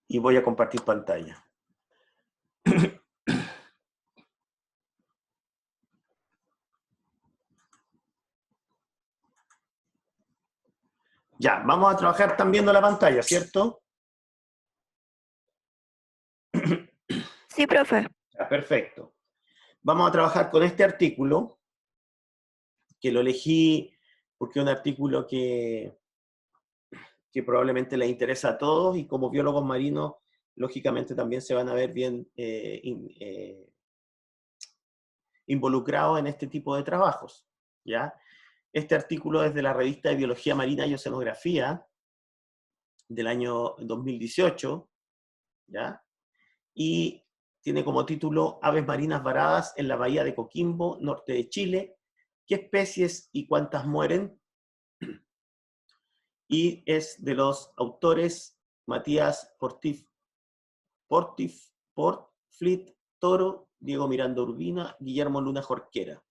y voy a compartir pantalla. Ya, vamos a trabajar, están viendo la pantalla, ¿cierto? Sí, profe. Ya, perfecto. Vamos a trabajar con este artículo, que lo elegí porque es un artículo que probablemente les interesa a todos, y como biólogos marinos, lógicamente también se van a ver bien involucrados en este tipo de trabajos, ¿ya? Este artículo es de la revista de Biología Marina y Oceanografía del año 2018, ¿ya? Y tiene como título Aves marinas varadas en la bahía de Coquimbo, norte de Chile. ¿Qué especies y cuántas mueren? Y es de los autores Matías Portflit Toro, Diego Miranda Urbina, Guillermo Luna Jorquera.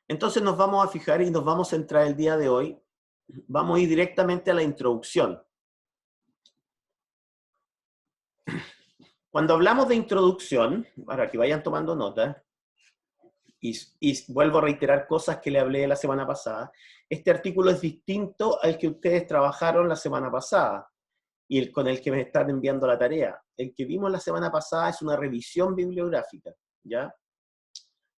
Entonces nos vamos a fijar y nos vamos a centrar el día de hoy. Vamos a ir directamente a la introducción. Cuando hablamos de introducción, para que vayan tomando nota, y vuelvo a reiterar cosas que le hablé la semana pasada, este artículo es distinto al que ustedes trabajaron la semana pasada y con el que me están enviando la tarea. El que vimos la semana pasada es una revisión bibliográfica, ¿ya?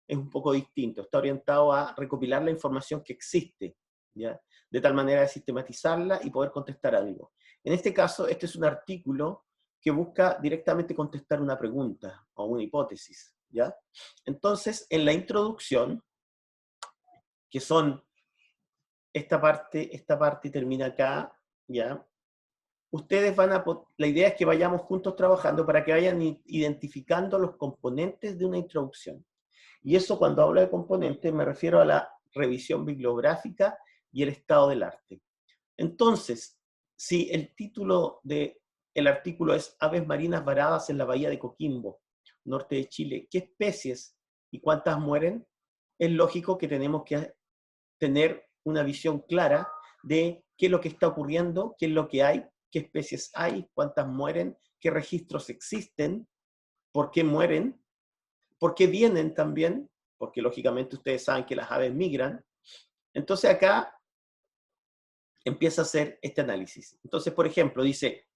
Es un poco distinto, está orientado a recopilar la información que existe, ¿ya? De tal manera de sistematizarla y poder contestar algo. En este caso, este es un artículo que busca directamente contestar una pregunta o una hipótesis, ¿ya? Entonces, en la introducción, que son esta parte termina acá, ¿ya? Ustedes van a, la idea es que vayamos juntos trabajando para que vayan identificando los componentes de una introducción. Y eso, cuando hablo de componentes, me refiero a la revisión bibliográfica y el estado del arte. Entonces, si el título del artículo es Aves marinas varadas en la bahía de Coquimbo, norte de Chile, ¿qué especies y cuántas mueren? Es lógico que tenemos que tener una visión clara de qué es lo que está ocurriendo, qué es lo que hay, qué especies hay, cuántas mueren, qué registros existen, por qué mueren, por qué vienen también, porque lógicamente ustedes saben que las aves migran. Entonces acá empieza a hacer este análisis. Entonces, por ejemplo, dice,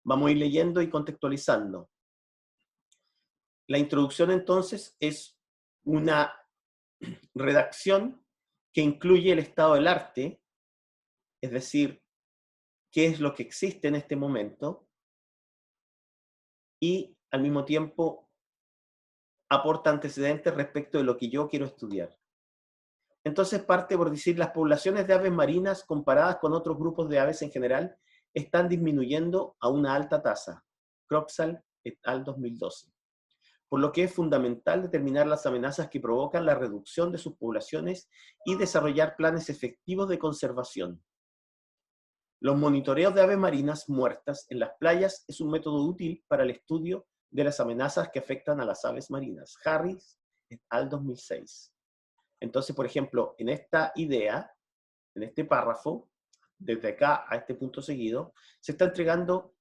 vamos a ir leyendo y contextualizando. La introducción entonces es una redacción que incluye el estado del arte, es decir, qué es lo que existe en este momento, y al mismo tiempo aporta antecedentes respecto de lo que yo quiero estudiar. Entonces parte por decir, las poblaciones de aves marinas comparadas con otros grupos de aves en general están disminuyendo a una alta tasa. Cropsal et al. 2012. Por lo que es fundamental determinar las amenazas que provocan la reducción de sus poblaciones y desarrollar planes efectivos de conservación. Los monitoreos de aves marinas muertas en las playas es un método útil para el estudio de las amenazas que afectan a las aves marinas. Harris et al. 2006. Entonces, por ejemplo, en esta idea, en este párrafo, desde acá a este punto seguido, se está entregando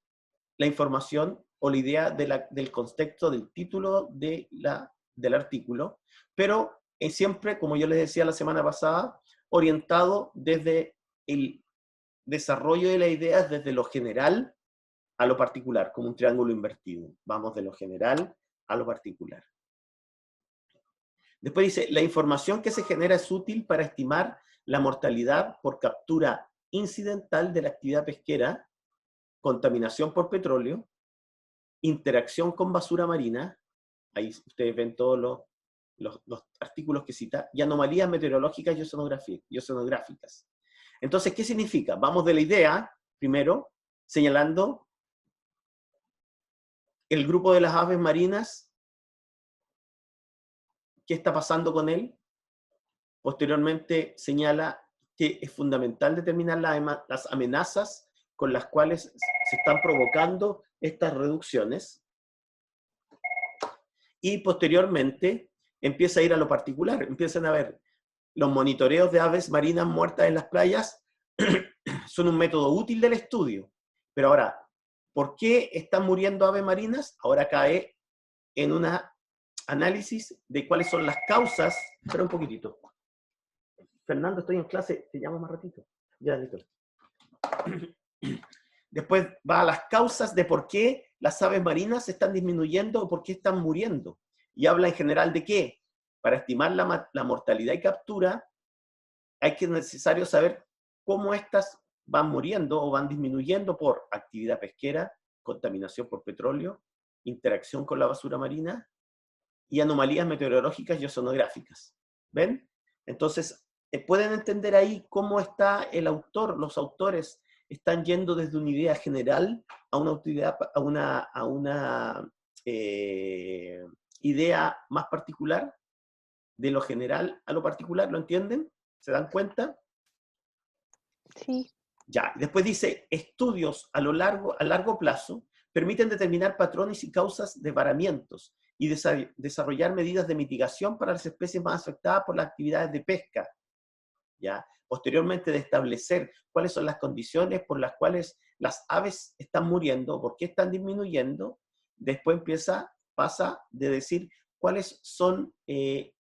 la información o la idea del contexto del título del artículo, pero es siempre, como yo les decía la semana pasada, orientado desde el desarrollo de las ideas desde lo general a lo particular, como un triángulo invertido. Vamos de lo general a lo particular. Después dice, la información que se genera es útil para estimar la mortalidad por captura incidental de la actividad pesquera, contaminación por petróleo, interacción con basura marina, ahí ustedes ven todos los artículos que cita, y anomalías meteorológicas y oceanográficas. Entonces, ¿qué significa? Vamos de la idea, primero, señalando el grupo de las aves marinas, qué está pasando con él. Posteriormente señala que es fundamental determinar las amenazas con las cuales se están provocando estas reducciones. Y posteriormente empieza a ir a lo particular. Empiezan a ver los monitoreos de aves marinas muertas en las playas son un método útil del estudio. Pero ahora, ¿Por qué están muriendo aves marinas? Ahora cae en un análisis de cuáles son las causas. Espera un poquitito. Fernando, estoy en clase, te llamo más ratito. Ya, listo. Después va a las causas de por qué las aves marinas están disminuyendo o por qué están muriendo. Y habla en general de qué. Para estimar la mortalidad y captura, es necesario saber cómo estas van muriendo o van disminuyendo por actividad pesquera, contaminación por petróleo, interacción con la basura marina y anomalías meteorológicas y ozonográficas. ¿Ven? Entonces, pueden entender ahí cómo está el autor, los autores están yendo desde una idea general a una idea más particular, de lo general a lo particular, ¿lo entienden? ¿Se dan cuenta? Sí. Ya, después dice, estudios a largo plazo permiten determinar patrones y causas de varamientos y desarrollar medidas de mitigación para las especies más afectadas por las actividades de pesca. ¿Ya? Posteriormente de establecer cuáles son las condiciones por las cuales las aves están muriendo, por qué están disminuyendo, después pasa de decir cuáles son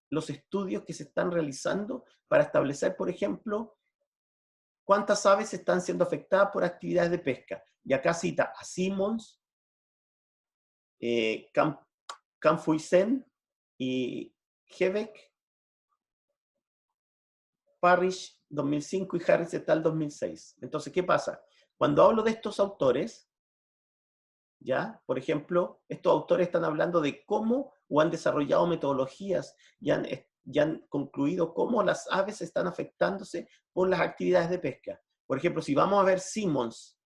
los estudios que se están realizando para establecer, por ejemplo, cuántas aves están siendo afectadas por actividades de pesca. Y acá cita a Simmons, Camfuisen y Hebeck, Parrish 2005 y Harris et al. 2006. Entonces, ¿qué pasa? Cuando hablo de estos autores, ¿ya? Por ejemplo, estos autores están hablando de cómo o han desarrollado metodologías y han concluido cómo las aves están afectándose por las actividades de pesca. Por ejemplo, si vamos a ver Simmons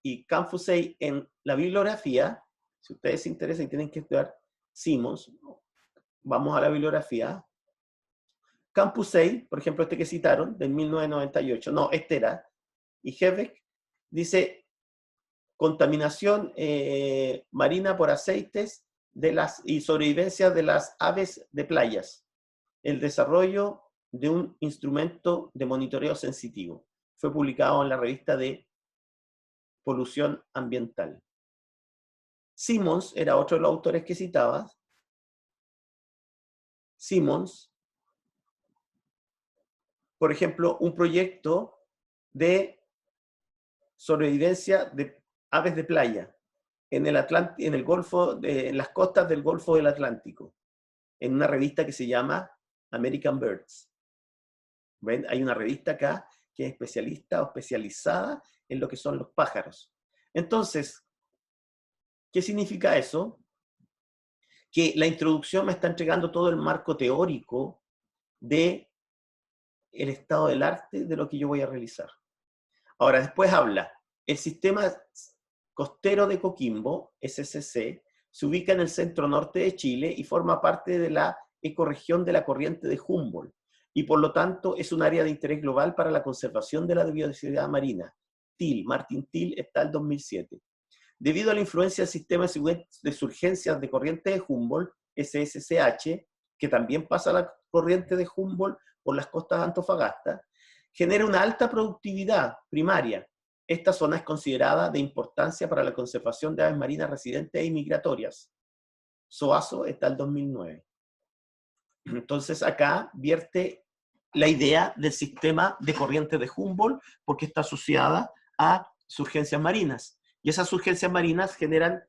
y Camfusey en la bibliografía, si ustedes se interesan y tienen que estudiar Simmons, vamos a la bibliografía. Camfusey, por ejemplo, este que citaron, del 1998, no, este era, y Hebeck dice contaminación marina por aceites y sobrevivencia de las aves de playas. El desarrollo de un instrumento de monitoreo sensitivo. Fue publicado en la revista de Polución Ambiental. Simmons era otro de los autores que citaba. Simmons, por ejemplo, un proyecto de sobrevivencia de aves de playa en el Golfo, en las costas del Golfo del Atlántico, en una revista que se llama American Birds. ¿Ven? Hay una revista acá que es especialista o especializada en lo que son los pájaros. Entonces, ¿qué significa eso? Que la introducción me está entregando todo el marco teórico de el estado del arte de lo que yo voy a realizar. Ahora, después habla, el sistema costero de Coquimbo, SCC, se ubica en el centro norte de Chile y forma parte de la ecorregión de la corriente de Humboldt, y por lo tanto es un área de interés global para la conservación de la biodiversidad marina. Martin Thiel, está el 2007. Debido a la influencia del sistema de surgencias de corriente de Humboldt, SSCH, que también pasa la corriente de Humboldt por las costas de Antofagasta, genera una alta productividad primaria. Esta zona es considerada de importancia para la conservación de aves marinas residentes y migratorias. Soazo está el 2009. Entonces acá vierte la idea del sistema de corriente de Humboldt porque está asociada a surgencias marinas. Y esas surgencias marinas generan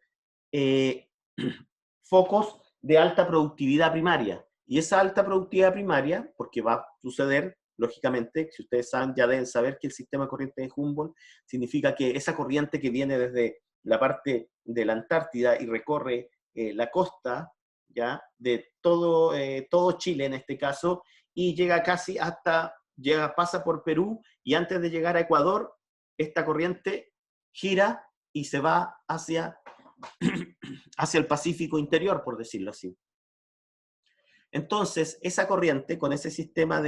focos de alta productividad primaria. Y esa alta productividad primaria, porque va a suceder, lógicamente, si ustedes saben, ya deben saber que el sistema de corriente de Humboldt significa que esa corriente que viene desde la parte de la Antártida y recorre la costa, ¿ya? De todo Chile en este caso, y llega casi pasa por Perú, y antes de llegar a Ecuador, esta corriente gira y se va hacia el Pacífico interior, por decirlo así. Entonces, esa corriente, con ese sistema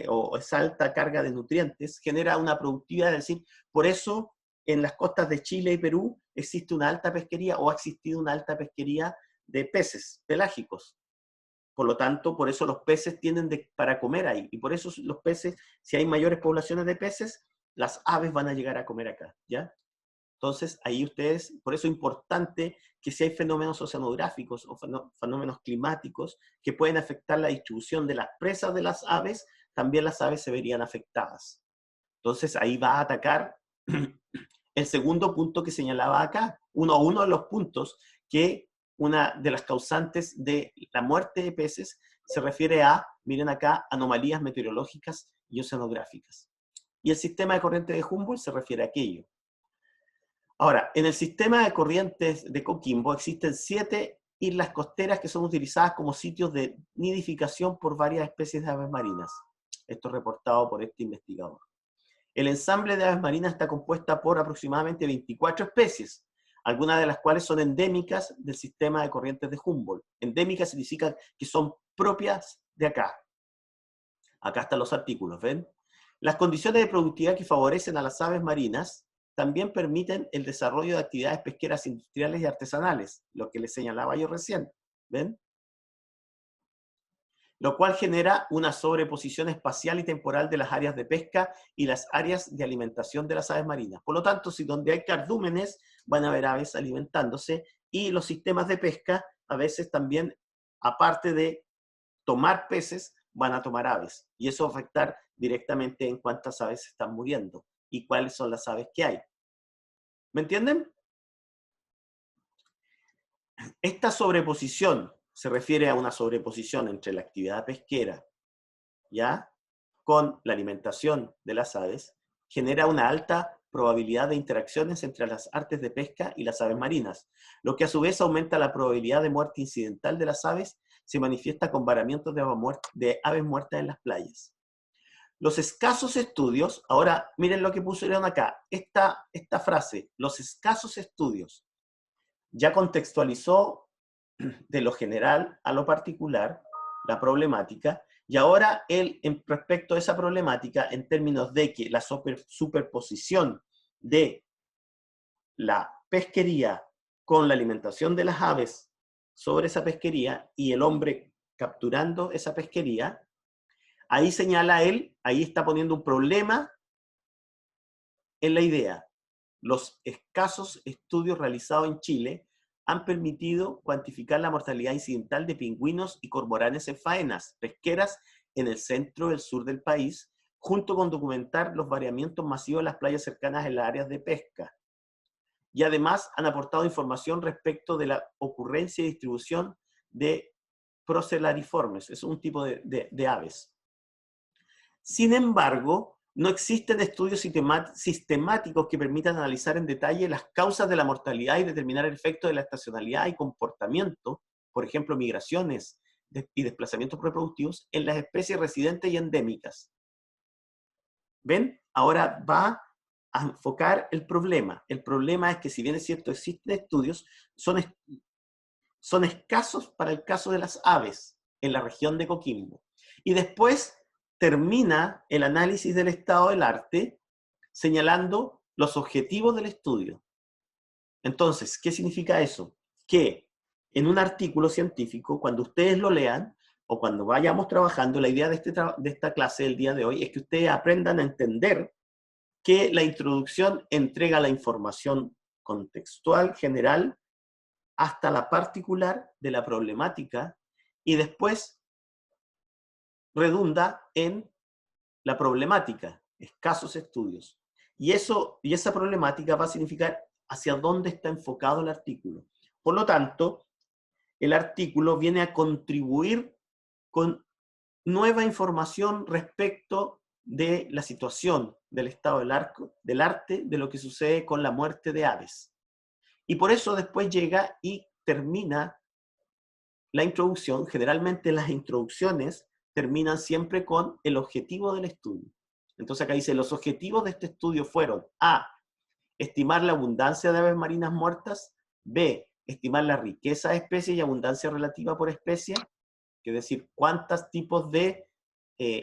o esa alta carga de nutrientes, genera una productividad, es decir, por eso en las costas de Chile y Perú existe una alta pesquería, o ha existido una alta pesquería de peces pelágicos. Por lo tanto, por eso los peces tienen para comer ahí, y por eso los peces, si hay mayores poblaciones de peces, las aves van a llegar a comer acá, ¿ya? Entonces, ahí ustedes, por eso es importante que si hay fenómenos oceanográficos o fenómenos climáticos que pueden afectar la distribución de las presas de las aves, también las aves se verían afectadas. Entonces, ahí va a atacar el segundo punto que señalaba acá, uno de los puntos que una de las causantes de la muerte de peces se refiere a, miren acá, anomalías meteorológicas y oceanográficas. Y el sistema de corriente de Humboldt se refiere a aquello. Ahora, en el sistema de corrientes de Coquimbo existen 7 islas costeras que son utilizadas como sitios de nidificación por varias especies de aves marinas. Esto es reportado por este investigador. El ensamble de aves marinas está compuesta por aproximadamente 24 especies, algunas de las cuales son endémicas del sistema de corrientes de Humboldt. Endémicas significa que son propias de acá. Acá están los artículos, ¿ven? Las condiciones de productividad que favorecen a las aves marinas también permiten el desarrollo de actividades pesqueras industriales y artesanales, lo que les señalaba yo recién, ¿ven? Lo cual genera una sobreposición espacial y temporal de las áreas de pesca y las áreas de alimentación de las aves marinas. Por lo tanto, si donde hay cardúmenes van a haber aves alimentándose, y los sistemas de pesca a veces también, aparte de tomar peces, van a tomar aves. Y eso va a afectar directamente en cuántas aves están muriendo y cuáles son las aves que hay. ¿Me entienden? Esta sobreposición se refiere a una sobreposición entre la actividad pesquera, ¿ya?, con la alimentación de las aves, genera una alta probabilidad de interacciones entre las artes de pesca y las aves marinas, lo que a su vez aumenta la probabilidad de muerte incidental de las aves, se manifiesta con varamientos de aves muertas en las playas. Los escasos estudios, ahora miren lo que pusieron acá, esta frase, los escasos estudios, ya contextualizó de lo general a lo particular la problemática, y ahora él, respecto a esa problemática, en términos de que la superposición de la pesquería con la alimentación de las aves sobre esa pesquería y el hombre capturando esa pesquería, ahí señala él, ahí está poniendo un problema en la idea. Los escasos estudios realizados en Chile han permitido cuantificar la mortalidad incidental de pingüinos y cormoranes en faenas pesqueras en el centro y el sur del país, junto con documentar los variamientos masivos de las playas cercanas en las áreas de pesca. Y además han aportado información respecto de la ocurrencia y distribución de procelariformes, es un tipo de aves. Sin embargo, no existen estudios sistemáticos que permitan analizar en detalle las causas de la mortalidad y determinar el efecto de la estacionalidad y comportamiento, por ejemplo, migraciones y desplazamientos reproductivos, en las especies residentes y endémicas. ¿Ven? Ahora va a enfocar el problema. El problema es que, si bien es cierto, existen estudios, son escasos para el caso de las aves en la región de Coquimbo. Y después termina el análisis del estado del arte señalando los objetivos del estudio. Entonces, ¿qué significa eso? Que en un artículo científico, cuando ustedes lo lean, o cuando vayamos trabajando, la idea de esta clase del día de hoy es que ustedes aprendan a entender que la introducción entrega la información contextual general hasta la particular de la problemática, y después redunda en la problemática, escasos estudios. Y esa problemática va a significar hacia dónde está enfocado el artículo. Por lo tanto, el artículo viene a contribuir con nueva información respecto de la situación del estado del arte, de lo que sucede con la muerte de aves. Y por eso después llega y termina la introducción. Generalmente las introducciones terminan siempre con el objetivo del estudio. Entonces acá dice, los objetivos de este estudio fueron: A, estimar la abundancia de aves marinas muertas; B, estimar la riqueza de especies y abundancia relativa por especie, es decir, cuántos tipos de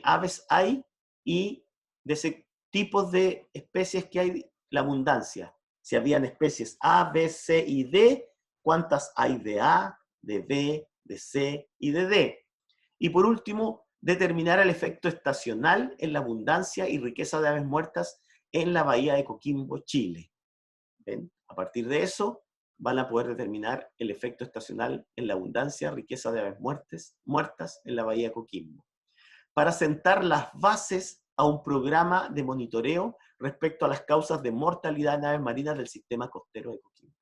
aves hay, y de ese tipo de especies que hay, la abundancia. Si habían especies A, B, C y D, ¿cuántas hay de A, de B, de C y de D? Y por último, determinar el efecto estacional en la abundancia y riqueza de aves muertas en la bahía de Coquimbo, Chile. ¿Ven? A partir de eso, van a poder determinar el efecto estacional en la abundancia, riqueza de aves muertas en la bahía de Coquimbo, para sentar las bases a un programa de monitoreo respecto a las causas de mortalidad en aves marinas del sistema costero de Coquimbo.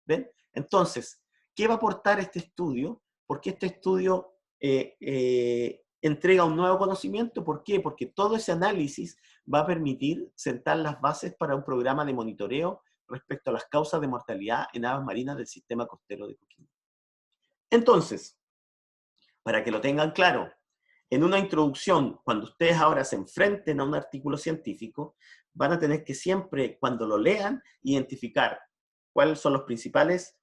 ¿Ven? Entonces, ¿qué va a aportar este estudio? Porque este estudio entrega un nuevo conocimiento. ¿Por qué? Porque todo ese análisis va a permitir sentar las bases para un programa de monitoreo respecto a las causas de mortalidad en aves marinas del sistema costero de Coquimbo. Entonces, para que lo tengan claro, en una introducción, cuando ustedes ahora se enfrenten a un artículo científico, van a tener que siempre, cuando lo lean, identificar cuáles son los principales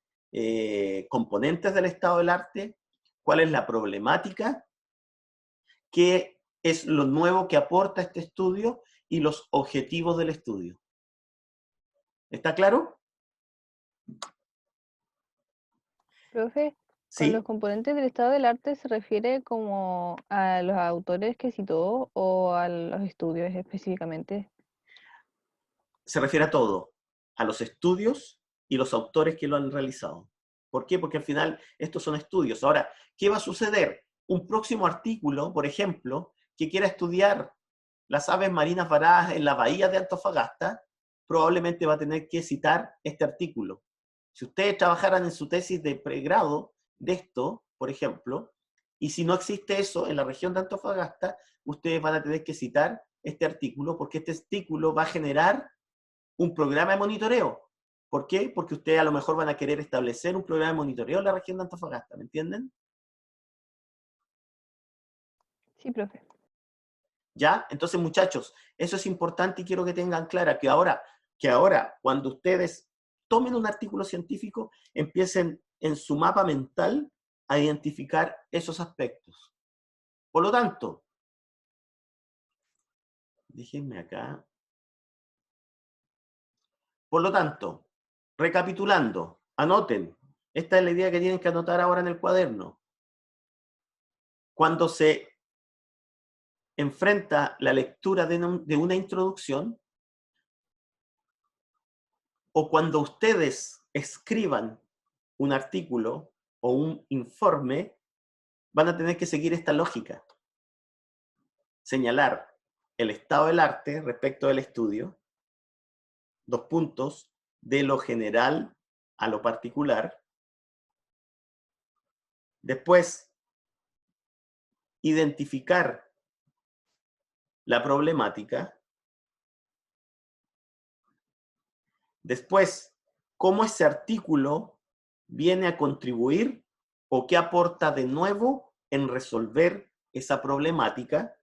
componentes del estado del arte, cuál es la problemática, qué es lo nuevo que aporta este estudio y los objetivos del estudio. ¿Está claro? Profe, con los ¿Sí? componentes del estado del arte se refiere como a los autores que citó o a los estudios específicamente. Se refiere a todo, a los estudios y los autores que lo han realizado. ¿Por qué? Porque al final estos son estudios. Ahora, ¿qué va a suceder? Un próximo artículo, por ejemplo, que quiera estudiar las aves marinas varadas en la bahía de Antofagasta, probablemente va a tener que citar este artículo. Si ustedes trabajaran en su tesis de pregrado de esto, por ejemplo, y si no existe eso en la región de Antofagasta, ustedes van a tener que citar este artículo, porque este artículo va a generar un programa de monitoreo. ¿Por qué? Porque ustedes a lo mejor van a querer establecer un programa de monitoreo en la región de Antofagasta, ¿me entienden? Sí, profe. ¿Ya? Entonces, muchachos, eso es importante y quiero que tengan clara que ahora, cuando ustedes tomen un artículo científico, empiecen en su mapa mental a identificar esos aspectos. Por lo tanto, déjenme acá. Por lo tanto, recapitulando, anoten. Esta es la idea que tienen que anotar ahora en el cuaderno. Cuando se enfrenta la lectura de una introducción, o cuando ustedes escriban un artículo o un informe, van a tener que seguir esta lógica. Señalar el estado del arte respecto del estudio, 2 puntos, de lo general a lo particular. Después, identificar la problemática. Después, cómo ese artículo viene a contribuir o qué aporta de nuevo en resolver esa problemática.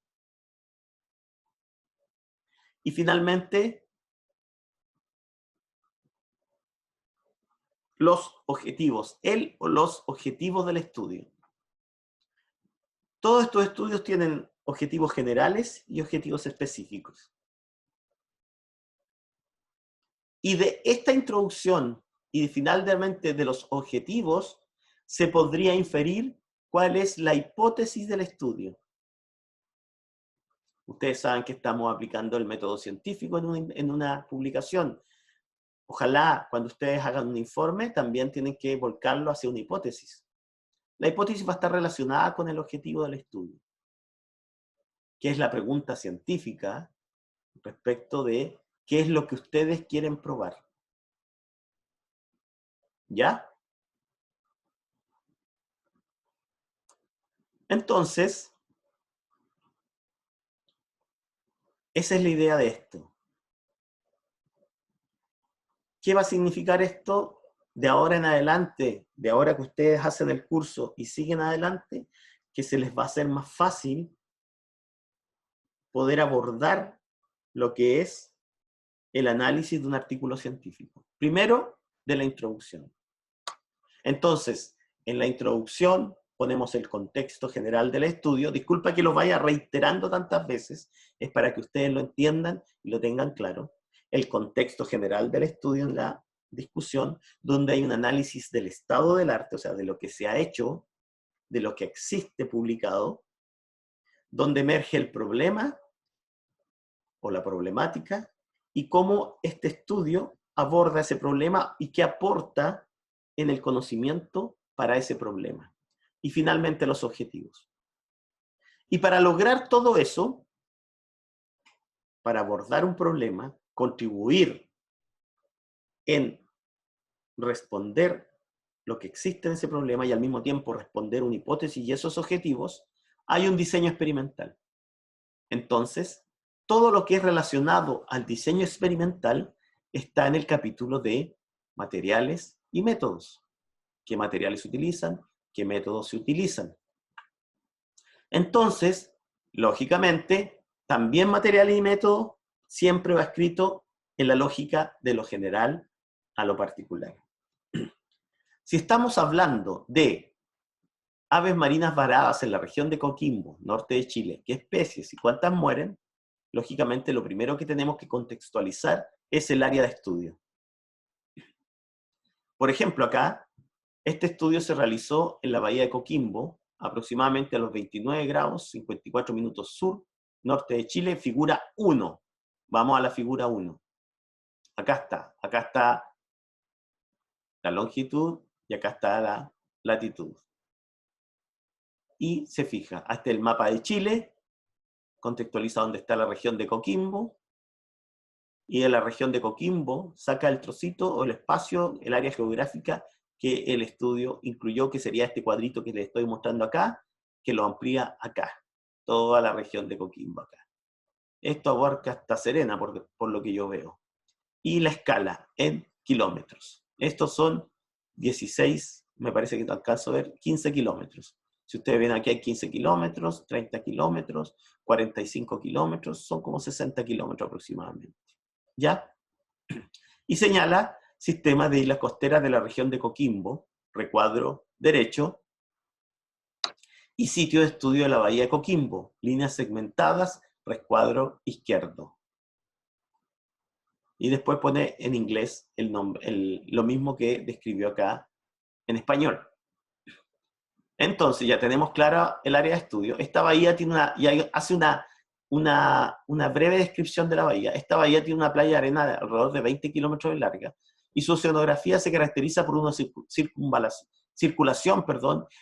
Y finalmente, los objetivos, el o los objetivos del estudio. Todos estos estudios tienen objetivos generales y objetivos específicos. Y de esta introducción y finalmente de los objetivos, se podría inferir cuál es la hipótesis del estudio. Ustedes saben que estamos aplicando el método científico en una publicación. Ojalá cuando ustedes hagan un informe también tienen que volcarlo hacia una hipótesis. La hipótesis va a estar relacionada con el objetivo del estudio, que es la pregunta científica respecto de qué es lo que ustedes quieren probar. ¿Ya? Entonces, esa es la idea de esto. ¿Qué va a significar esto de ahora en adelante, de ahora que ustedes hacen el curso y siguen adelante? Que se les va a hacer más fácil poder abordar lo que es el análisis de un artículo científico. Primero, de la introducción. Entonces, en la introducción ponemos el contexto general del estudio. Disculpa que lo vaya reiterando tantas veces, es para que ustedes lo entiendan y lo tengan claro. El contexto general del estudio en la discusión, donde hay un análisis del estado del arte, o sea, de lo que se ha hecho, de lo que existe publicado, donde emerge el problema o la problemática y cómo este estudio aborda ese problema y qué aporta en el conocimiento para ese problema. Y finalmente los objetivos. Y para lograr todo eso, para abordar un problema, contribuir en responder lo que existe en ese problema y al mismo tiempo responder una hipótesis y esos objetivos, hay un diseño experimental. Entonces, todo lo que es relacionado al diseño experimental está en el capítulo de materiales y métodos. ¿Qué materiales se utilizan? ¿Qué métodos se utilizan? Entonces, lógicamente, también materiales y métodos siempre va escrito en la lógica de lo general a lo particular. Si estamos hablando de aves marinas varadas en la región de Coquimbo, norte de Chile, qué especies y cuántas mueren, lógicamente lo primero que tenemos que contextualizar es el área de estudio. Por ejemplo, acá, este estudio se realizó en la bahía de Coquimbo, aproximadamente a los 29 grados, 54 minutos sur, norte de Chile, figura 1. Vamos a la figura 1. Acá está la longitud y acá está la latitud. Y se fija, hasta el mapa de Chile, contextualiza dónde está la región de Coquimbo, y de la región de Coquimbo saca el trocito o el espacio, el área geográfica que el estudio incluyó, que sería este cuadrito que les estoy mostrando acá, que lo amplía acá, toda la región de Coquimbo acá. Esto abarca hasta Serena, por lo que yo veo. Y la escala en kilómetros. Estos son 16, me parece que alcanzo a ver, 15 kilómetros. Si ustedes ven aquí hay 15 kilómetros, 30 kilómetros, 45 kilómetros, son como 60 kilómetros aproximadamente. ¿Ya? Y señala sistema de islas costeras de la región de Coquimbo, recuadro derecho, y sitio de estudio de la bahía de Coquimbo, líneas segmentadas, recuadro izquierdo. Y después pone en inglés el nombre, lo mismo que describió acá en español. Entonces ya tenemos clara el área de estudio. Esta bahía tiene hace una breve descripción de la bahía. Esta bahía tiene una playa de arena de alrededor de 20 kilómetros de larga y su oceanografía se caracteriza por una circulación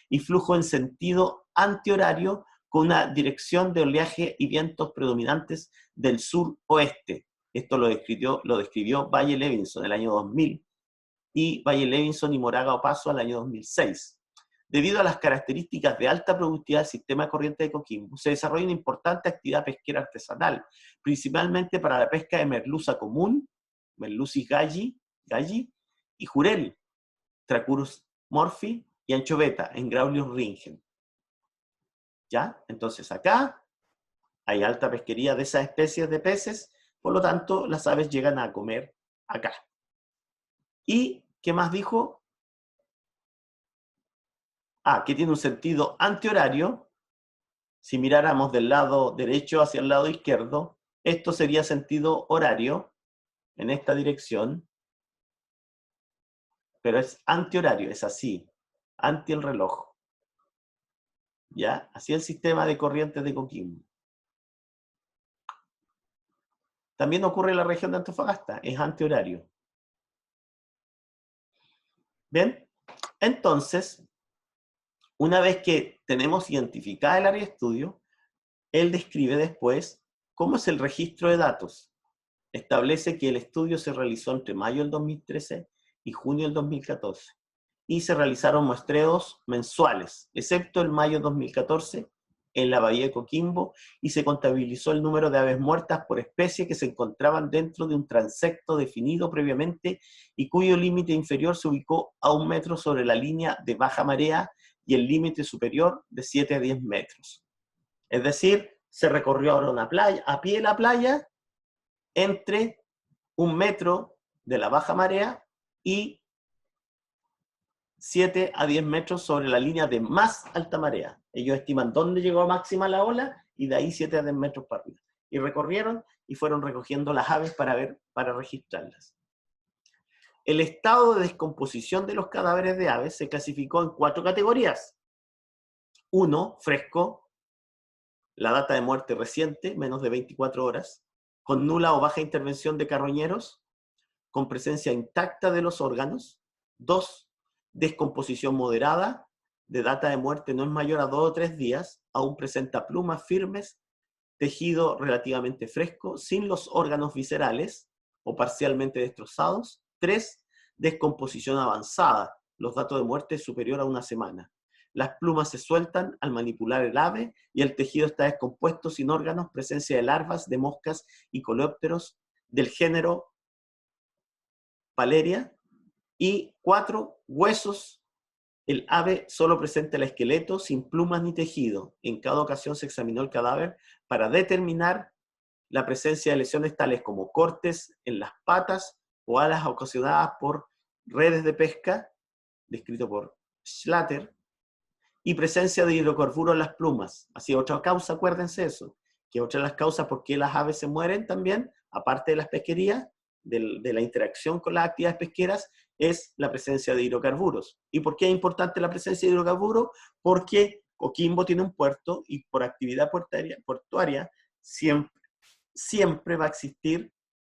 y flujo en sentido antihorario con una dirección de oleaje y vientos predominantes del sur-oeste. Esto lo describió Valle Levinson en el año 2000 y Valle Levinson y Moraga Opaso en el año 2006. Debido a las características de alta productividad del sistema de corriente de Coquimbo, se desarrolla una importante actividad pesquera artesanal, principalmente para la pesca de merluza común, Merlucis galli y jurel, Tracurus morphi y anchoveta en Graulius ringen. ¿Ya? Entonces acá hay alta pesquería de esas especies de peces, por lo tanto las aves llegan a comer acá. ¿Y qué más dijo? Que tiene un sentido antihorario. Si miráramos del lado derecho hacia el lado izquierdo, esto sería sentido horario en esta dirección, pero es antihorario, es así, anti el reloj. ¿Ya? Así el sistema de corrientes de Coquimbo. También ocurre en la región de Antofagasta, es antihorario. ¿Bien? Entonces, una vez que tenemos identificada el área de estudio, él describe después cómo es el registro de datos. Establece que el estudio se realizó entre mayo del 2013 y junio del 2014 y se realizaron muestreos mensuales, excepto el mayo 2014 en la bahía de Coquimbo, y se contabilizó el número de aves muertas por especie que se encontraban dentro de un transecto definido previamente y cuyo límite inferior se ubicó a 1 metro sobre la línea de baja marea y el límite superior de 7 a 10 metros. Es decir, se recorrió ahora una playa, a pie de la playa, entre 1 metro de la baja marea y 7 a 10 metros sobre la línea de más alta marea. Ellos estiman dónde llegó a máxima la ola y de ahí 7 a 10 metros para arriba. Y recorrieron y fueron recogiendo las aves para registrarlas. El estado de descomposición de los cadáveres de aves se clasificó en 4 categorías. 1, fresco, la data de muerte reciente, menos de 24 horas, con nula o baja intervención de carroñeros. con presencia intacta de los órganos. 2, descomposición moderada, de data de muerte no es mayor a 2 o 3 días, aún presenta plumas firmes, tejido relativamente fresco, sin los órganos viscerales o parcialmente destrozados. 3, descomposición avanzada, los datos de muerte superior a 1 semana. Las plumas se sueltan al manipular el ave y el tejido está descompuesto sin órganos, presencia de larvas, de moscas y coleópteros del género Paleria. Y 4, huesos. El ave solo presenta el esqueleto sin plumas ni tejido. En cada ocasión se examinó el cadáver para determinar la presencia de lesiones tales como cortes en las patas o alas ocasionadas por redes de pesca, descrito por Schlatter, y presencia de hidrocarburos en las plumas. Así, otra causa, acuérdense eso, que otra de las causas por qué las aves se mueren también, aparte de las pesquerías, de la interacción con las actividades pesqueras, es la presencia de hidrocarburos. ¿Y por qué es importante la presencia de hidrocarburos? Porque Coquimbo tiene un puerto y por actividad portuaria siempre va a existir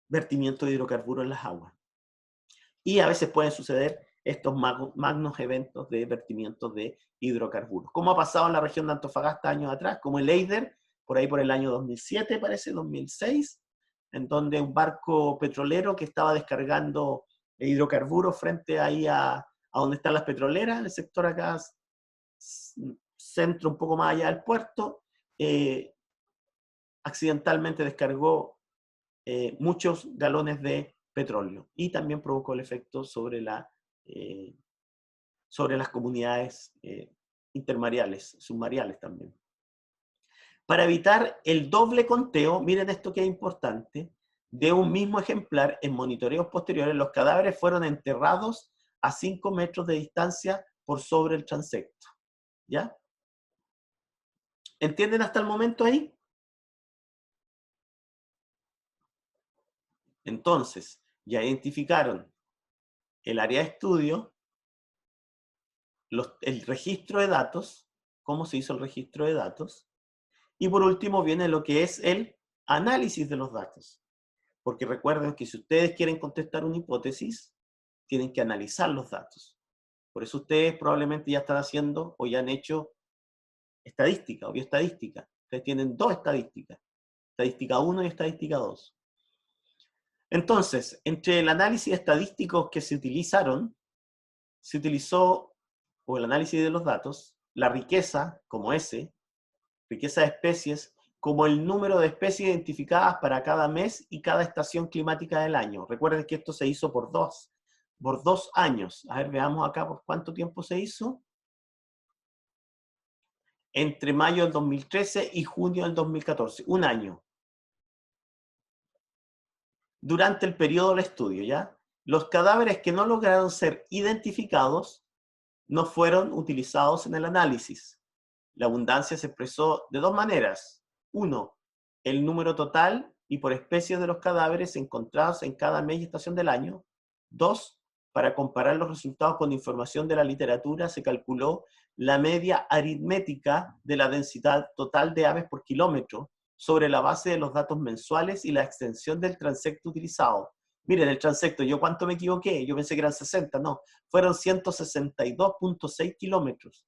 vertimiento de hidrocarburos en las aguas. Y a veces pueden suceder estos magnos eventos de vertimiento de hidrocarburos. Como ha pasado en la región de Antofagasta años atrás, como el Eider, por ahí por el año 2007, parece, 2006, en donde un barco petrolero que estaba descargando hidrocarburos frente ahí a donde están las petroleras, en el sector acá, centro un poco más allá del puerto, accidentalmente descargó muchos galones de petróleo y también provocó el efecto sobre las comunidades intermareales, submareales también. Para evitar el doble conteo, miren esto que es importante, de un mismo ejemplar en monitoreos posteriores, los cadáveres fueron enterrados a 5 metros de distancia por sobre el transecto. ¿Ya? ¿Entienden hasta el momento ahí? Entonces, ya identificaron el área de estudio, el registro de datos, cómo se hizo el registro de datos, y por último viene lo que es el análisis de los datos. Porque recuerden que si ustedes quieren contestar una hipótesis, tienen que analizar los datos. Por eso ustedes probablemente ya están haciendo o ya han hecho estadística o bioestadística. Ustedes tienen 2 estadísticas, estadística 1 y estadística 2. Entonces, entre el análisis estadístico que se utilizaron, se utilizó, o el análisis de los datos, la riqueza como S, riqueza de especies, como el número de especies identificadas para cada mes y cada estación climática del año. Recuerden que esto se hizo por 2 años. A ver, veamos acá por cuánto tiempo se hizo. Entre mayo del 2013 y junio del 2014. 1 año. Durante el periodo del estudio, ¿ya? Los cadáveres que no lograron ser identificados no fueron utilizados en el análisis. La abundancia se expresó de 2 maneras. 1, el número total y por especies de los cadáveres encontrados en cada mes y estación del año. 2, para comparar los resultados con información de la literatura, se calculó la media aritmética de la densidad total de aves por kilómetro sobre la base de los datos mensuales y la extensión del transecto utilizado. Miren, el transecto, ¿yo cuánto me equivoqué? Yo pensé que eran 60, no, fueron 162.6 kilómetros.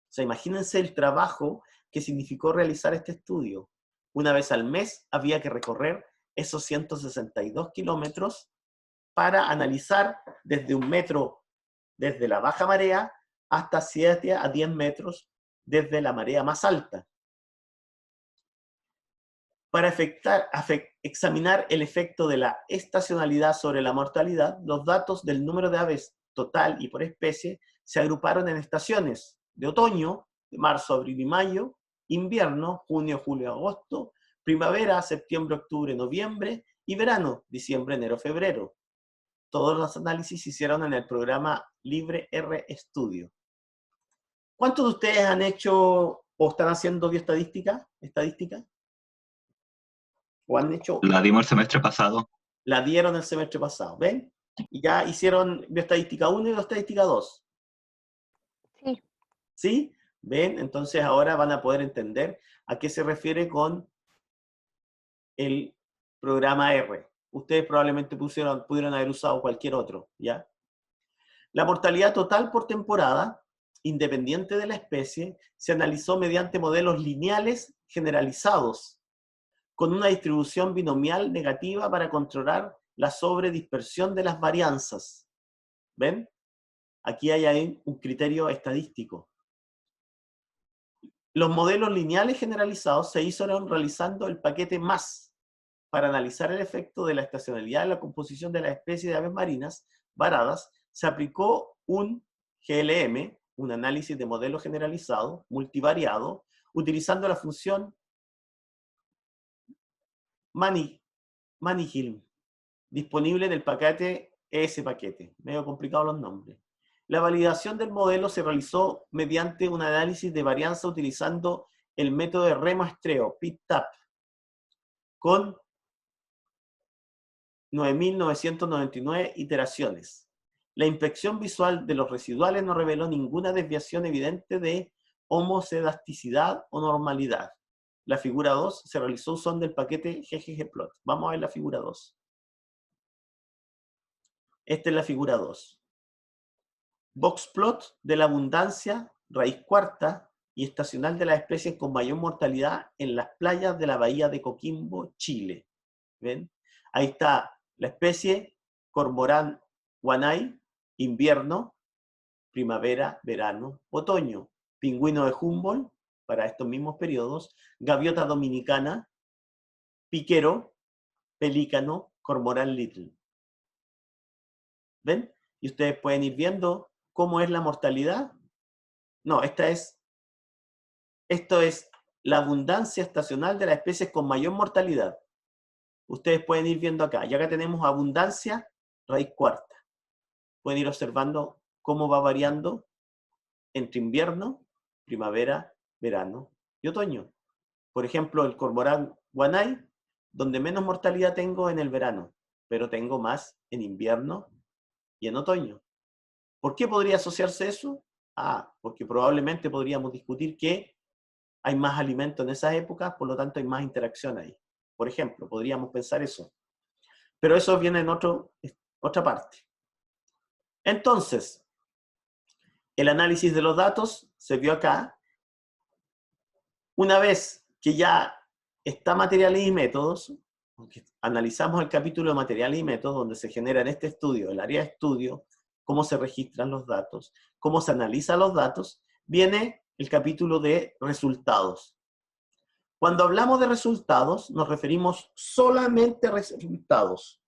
O sea, imagínense el trabajo que significó realizar este estudio. Una vez al mes había que recorrer esos 162 kilómetros para analizar desde 1 metro desde la baja marea hasta 7 a 10 metros desde la marea más alta. Para examinar el efecto de la estacionalidad sobre la mortalidad, los datos del número de aves total y por especie se agruparon en estaciones de otoño, de marzo, abril y mayo, invierno, junio, julio, agosto, primavera, septiembre, octubre, noviembre, y verano, diciembre, enero, febrero. Todos los análisis se hicieron en el programa Libre R Studio. ¿Cuántos de ustedes han hecho o están haciendo bioestadística? ¿O han hecho? La dimos el semestre pasado. La dieron el semestre pasado, ¿ven? Y ya hicieron bioestadística 1 y bioestadística 2. Sí. ¿Sí? ¿Ven? Entonces ahora van a poder entender a qué se refiere con el programa R, Ustedes probablemente pudieron haber usado cualquier otro, ¿ya? La mortalidad total por temporada, independiente de la especie, se analizó mediante modelos lineales generalizados, con una distribución binomial negativa para controlar la sobredispersión de las varianzas. ¿Ven? Aquí hay ahí un criterio estadístico. Los modelos lineales generalizados se hicieron realizando el paquete MAS para analizar el efecto de la estacionalidad en la composición de las especies de aves marinas varadas. Se aplicó un GLM, un análisis de modelo generalizado, multivariado, utilizando la función Manigilm, disponible en el paquete ES-paquete. Medio complicado los nombres. La validación del modelo se realizó mediante un análisis de varianza utilizando el método de remuestreo, PIT-TAP, con 9.999 iteraciones. La inspección visual de los residuales no reveló ninguna desviación evidente de homocedasticidad o normalidad. La figura 2 se realizó usando el paquete ggplot. Vamos a ver la figura 2. Esta es la figura 2. Boxplot de la abundancia, raíz cuarta y estacional de las especies con mayor mortalidad en las playas de la bahía de Coquimbo, Chile. ¿Ven? Ahí está la especie cormorán guanay, invierno, primavera, verano, otoño. Pingüino de Humboldt, para estos mismos periodos. Gaviota dominicana, piquero, pelícano, cormorán little. ¿Ven? Y ustedes pueden ir viendo cómo es la mortalidad. No, esto es la abundancia estacional de las especies con mayor mortalidad. Ustedes pueden ir viendo acá. Y acá tenemos abundancia, raíz cuarta. Pueden ir observando cómo va variando entre invierno, primavera, verano y otoño. Por ejemplo, el cormorán guanay, donde menos mortalidad tengo en el verano, pero tengo más en invierno y en otoño. ¿Por qué podría asociarse eso? Porque probablemente podríamos discutir que hay más alimento en esas épocas, por lo tanto hay más interacción ahí. Por ejemplo, podríamos pensar eso. Pero eso viene en otra parte. Entonces, el análisis de los datos se vio acá. Una vez que ya está materiales y métodos, analizamos el capítulo de materiales y métodos, donde se genera en este estudio, el área de estudio, cómo se registran los datos, cómo se analizan los datos, viene el capítulo de resultados. Cuando hablamos de resultados, nos referimos solamente a resultados.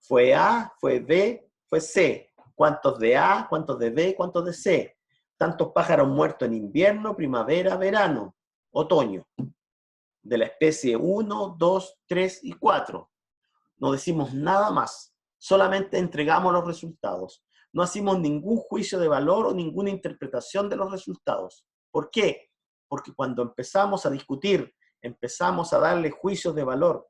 Fue A, fue B, fue C. ¿Cuántos de A, cuántos de B, cuántos de C? Tantos pájaros muertos en invierno, primavera, verano, otoño. De la especie 1, 2, 3 y 4. No decimos nada más. Solamente entregamos los resultados. No hacemos ningún juicio de valor o ninguna interpretación de los resultados. ¿Por qué? Porque cuando empezamos a discutir, empezamos a darle juicios de valor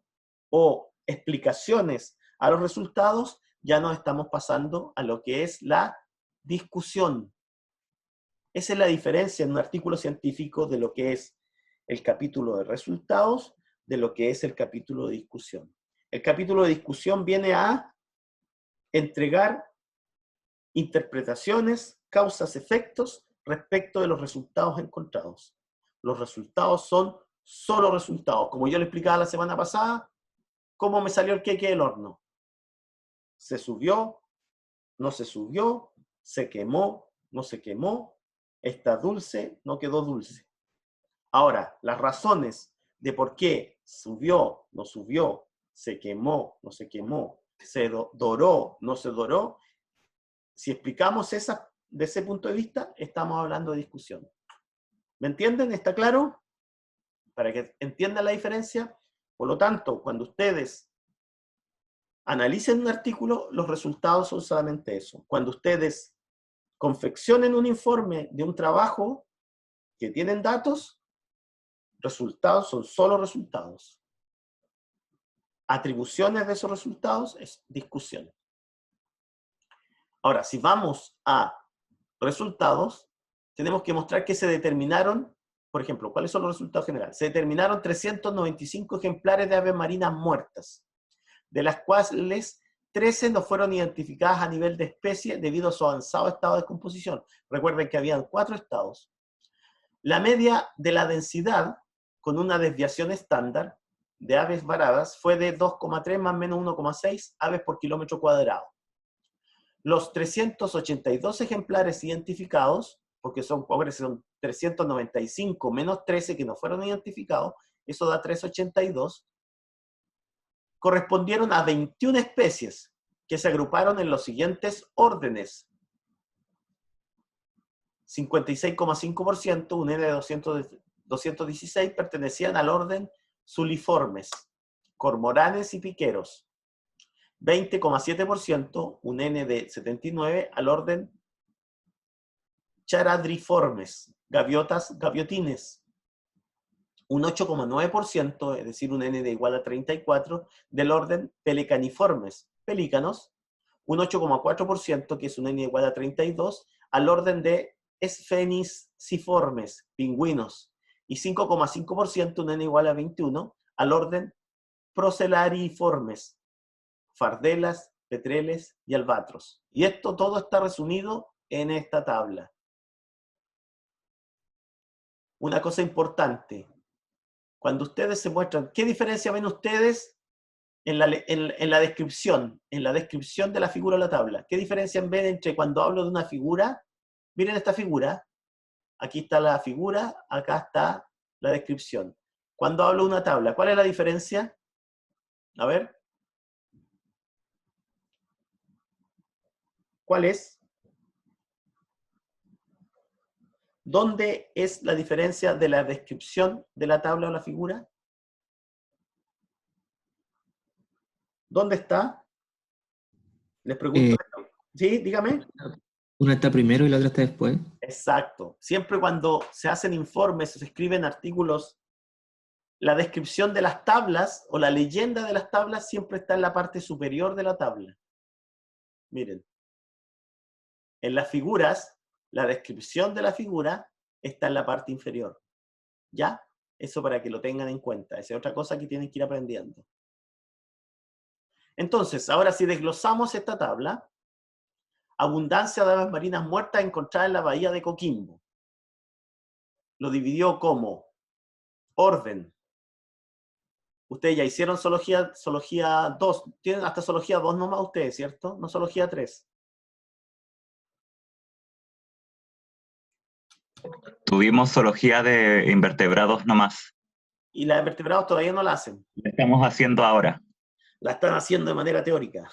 o explicaciones a los resultados, ya nos estamos pasando a lo que es la discusión. Esa es la diferencia en un artículo científico de lo que es el capítulo de resultados, de lo que es el capítulo de discusión. El capítulo de discusión viene a entregar interpretaciones, causas, efectos respecto de los resultados encontrados. Los resultados son solo resultados. Como yo le explicaba la semana pasada, ¿cómo me salió el queque del horno? ¿Se subió? ¿No se subió? ¿Se quemó? ¿No se quemó? ¿Está dulce? ¿No quedó dulce? Ahora, las razones de por qué subió, no subió, se quemó, no se quemó, se doró, no se doró, si explicamos esa de ese punto de vista, estamos hablando de discusión. ¿Me entienden? ¿Está claro? Para que entiendan la diferencia. Por lo tanto, cuando ustedes analicen un artículo, los resultados son solamente eso. Cuando ustedes confeccionen un informe de un trabajo que tienen datos, resultados son solo resultados. Atribuciones de esos resultados es discusión. Ahora, si vamos a resultados, tenemos que mostrar que se determinaron, por ejemplo, ¿cuáles son los resultados generales? Se determinaron 395 ejemplares de aves marinas muertas. de las cuales 13 no fueron identificadas a nivel de especie debido a su avanzado estado de descomposición. Recuerden que habían 4 estados. La media de la densidad, con una desviación estándar de aves varadas, fue de 2,3 más o menos 1,6 aves por kilómetro cuadrado. Los 382 ejemplares identificados, porque son 395 menos 13 que no fueron identificados, eso da 382, correspondieron a 21 especies que se agruparon en los siguientes órdenes. 56,5%, un N de 216, pertenecían al orden Suliformes, cormoranes y piqueros. 20,7%, un N de 79, al orden Charadriformes, gaviotas, gaviotines. Un 8,9%, es decir, un N de igual a 34, del orden Pelecaniformes, pelícanos. Un 8,4%, que es un N igual a 32, al orden de Spheniciformes, pingüinos. Y 5,5%, un N igual a 21, al orden Procellariiformes, fardelas, petreles y albatros. Y esto todo está resumido en esta tabla. Una cosa importante, cuando ustedes se muestran, ¿qué diferencia ven ustedes en la descripción de la figura de la tabla? ¿Qué diferencia ven entre cuando hablo de una figura? Miren esta figura, aquí está la figura, acá está la descripción. Cuando hablo de una tabla, ¿cuál es la diferencia? A ver. ¿Cuál es? ¿Dónde es la diferencia de la descripción de la tabla o la figura? ¿Dónde está? Les pregunto. ¿Sí? Dígame. Una está primero y la otra está después. Exacto. Siempre cuando se hacen informes, se escriben artículos, la descripción de las tablas o la leyenda de las tablas siempre está en la parte superior de la tabla. Miren. En las figuras, la descripción de la figura está en la parte inferior. ¿Ya? Eso para que lo tengan en cuenta. Esa es otra cosa que tienen que ir aprendiendo. Entonces, ahora si desglosamos esta tabla, abundancia de aves marinas muertas encontradas en la bahía de Coquimbo. Lo dividió como orden. Ustedes ya hicieron zoología 2. Tienen hasta zoología 2 nomás ustedes, ¿cierto? No zoología 3. Tuvimos zoología de invertebrados nomás. Y la de vertebrados todavía no la hacen. La estamos haciendo ahora. La están haciendo de manera teórica.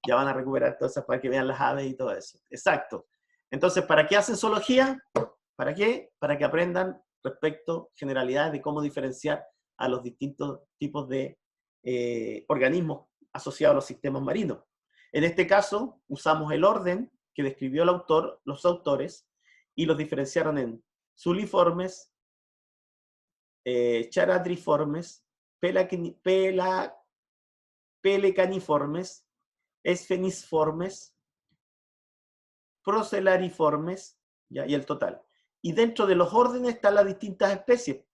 Ya van a recuperar todas esas para que vean las aves y todo eso. Exacto. Entonces, ¿para qué hacen zoología? ¿Para qué? Para que aprendan respecto generalidades de cómo diferenciar a los distintos tipos de organismos asociados a los sistemas marinos. En este caso, usamos el orden que describió el autor, los autores, y los diferenciaron en suliformes, charadriformes, pelecaniformes, esfenisformes, procellariformes, ¿ya? Y el total. Y dentro de los órdenes están las distintas especies.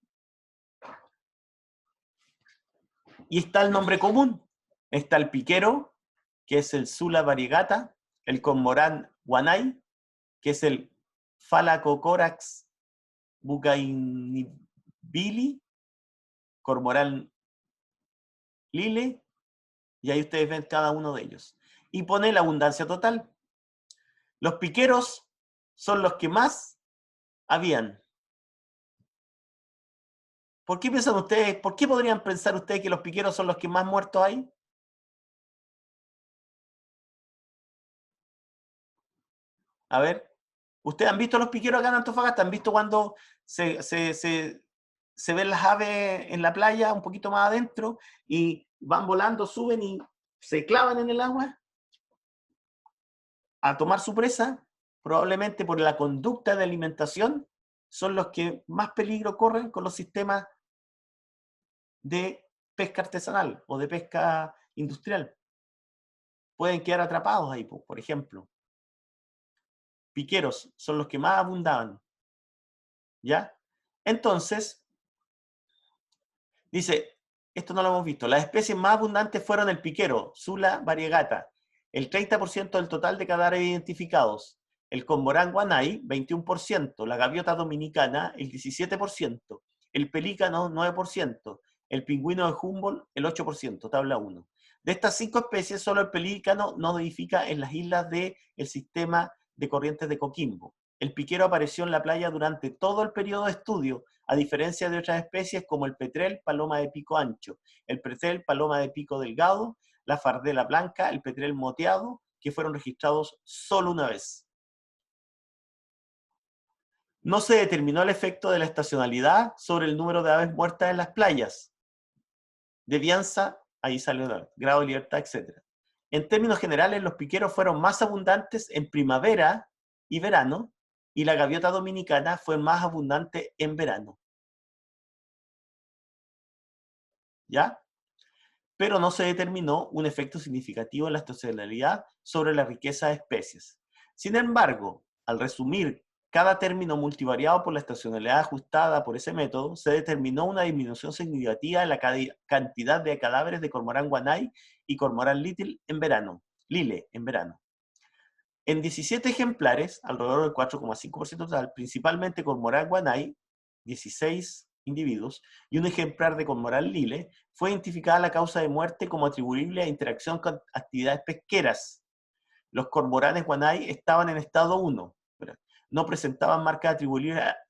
Y está el nombre común. Está el piquero, que es el Sula variegata, el cormorán guanay, que es el Phalacrocorax bucainvillii, cormorán lile, y ahí ustedes ven cada uno de ellos. Y pone la abundancia total. Los piqueros son los que más habían. ¿Por qué piensan ustedes, por qué podrían pensar ustedes que los piqueros son los que más muertos hay? A ver, ¿ustedes han visto los piqueros acá en Antofagasta? ¿Han visto cuando se ven las aves en la playa, un poquito más adentro, y van volando, suben y se clavan en el agua a tomar su presa? Probablemente por la conducta de alimentación, son los que más peligro corren con los sistemas de pesca artesanal o de pesca industrial. Pueden quedar atrapados ahí, por ejemplo. Piqueros son los que más abundaban. ¿Ya? Entonces, dice, esto no lo hemos visto. Las especies más abundantes fueron el piquero, Sula variegata, el 30% del total de cadáveres identificados. El cormorán guanay, 21%. La gaviota dominicana, el 17%. El pelícano, 9%. El pingüino de Humboldt, el 8%, tabla 1. De estas 5 especies, solo el pelícano no nidifica en las islas del sistema de corrientes de Coquimbo. El piquero apareció en la playa durante todo el periodo de estudio, a diferencia de otras especies como el petrel, paloma de pico ancho, el petrel, paloma de pico delgado, la fardela blanca, el petrel moteado, que fueron registrados solo una vez. No se determinó el efecto de la estacionalidad sobre el número de aves muertas en las playas. De Bianza, ahí salió el grado de libertad, etc. En términos generales, los piqueros fueron más abundantes en primavera y verano, y la gaviota dominicana fue más abundante en verano. ¿Ya? Pero no se determinó un efecto significativo en la estacionalidad sobre la riqueza de especies. Sin embargo, al resumir cada término multivariado por la estacionalidad ajustada por ese método, se determinó una disminución significativa en la cantidad de cadáveres de cormorán guanay y cormorán lile en verano. En 17 ejemplares, alrededor del 4,5% total, principalmente cormorán guanay, 16 individuos, y un ejemplar de cormorán lile, fue identificada la causa de muerte como atribuible a interacción con actividades pesqueras. Los cormoranes guanay estaban en estado 1, no presentaban marcas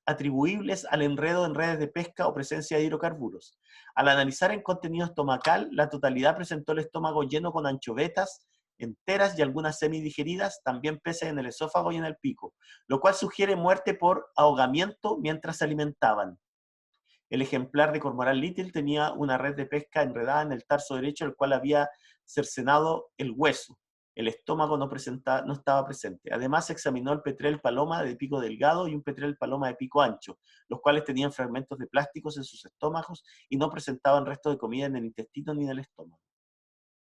atribuibles al enredo en redes de pesca o presencia de hidrocarburos. Al analizar el contenido estomacal, la totalidad presentó el estómago lleno con anchovetas enteras y algunas semidigeridas, también peces en el esófago y en el pico, lo cual sugiere muerte por ahogamiento mientras se alimentaban. El ejemplar de cormorán lile tenía una red de pesca enredada en el tarso derecho, el cual había cercenado el hueso. El estómago no estaba presente. Además, se examinó el petrel paloma de pico delgado y un petrel paloma de pico ancho, los cuales tenían fragmentos de plásticos en sus estómagos y no presentaban restos de comida en el intestino ni en el estómago.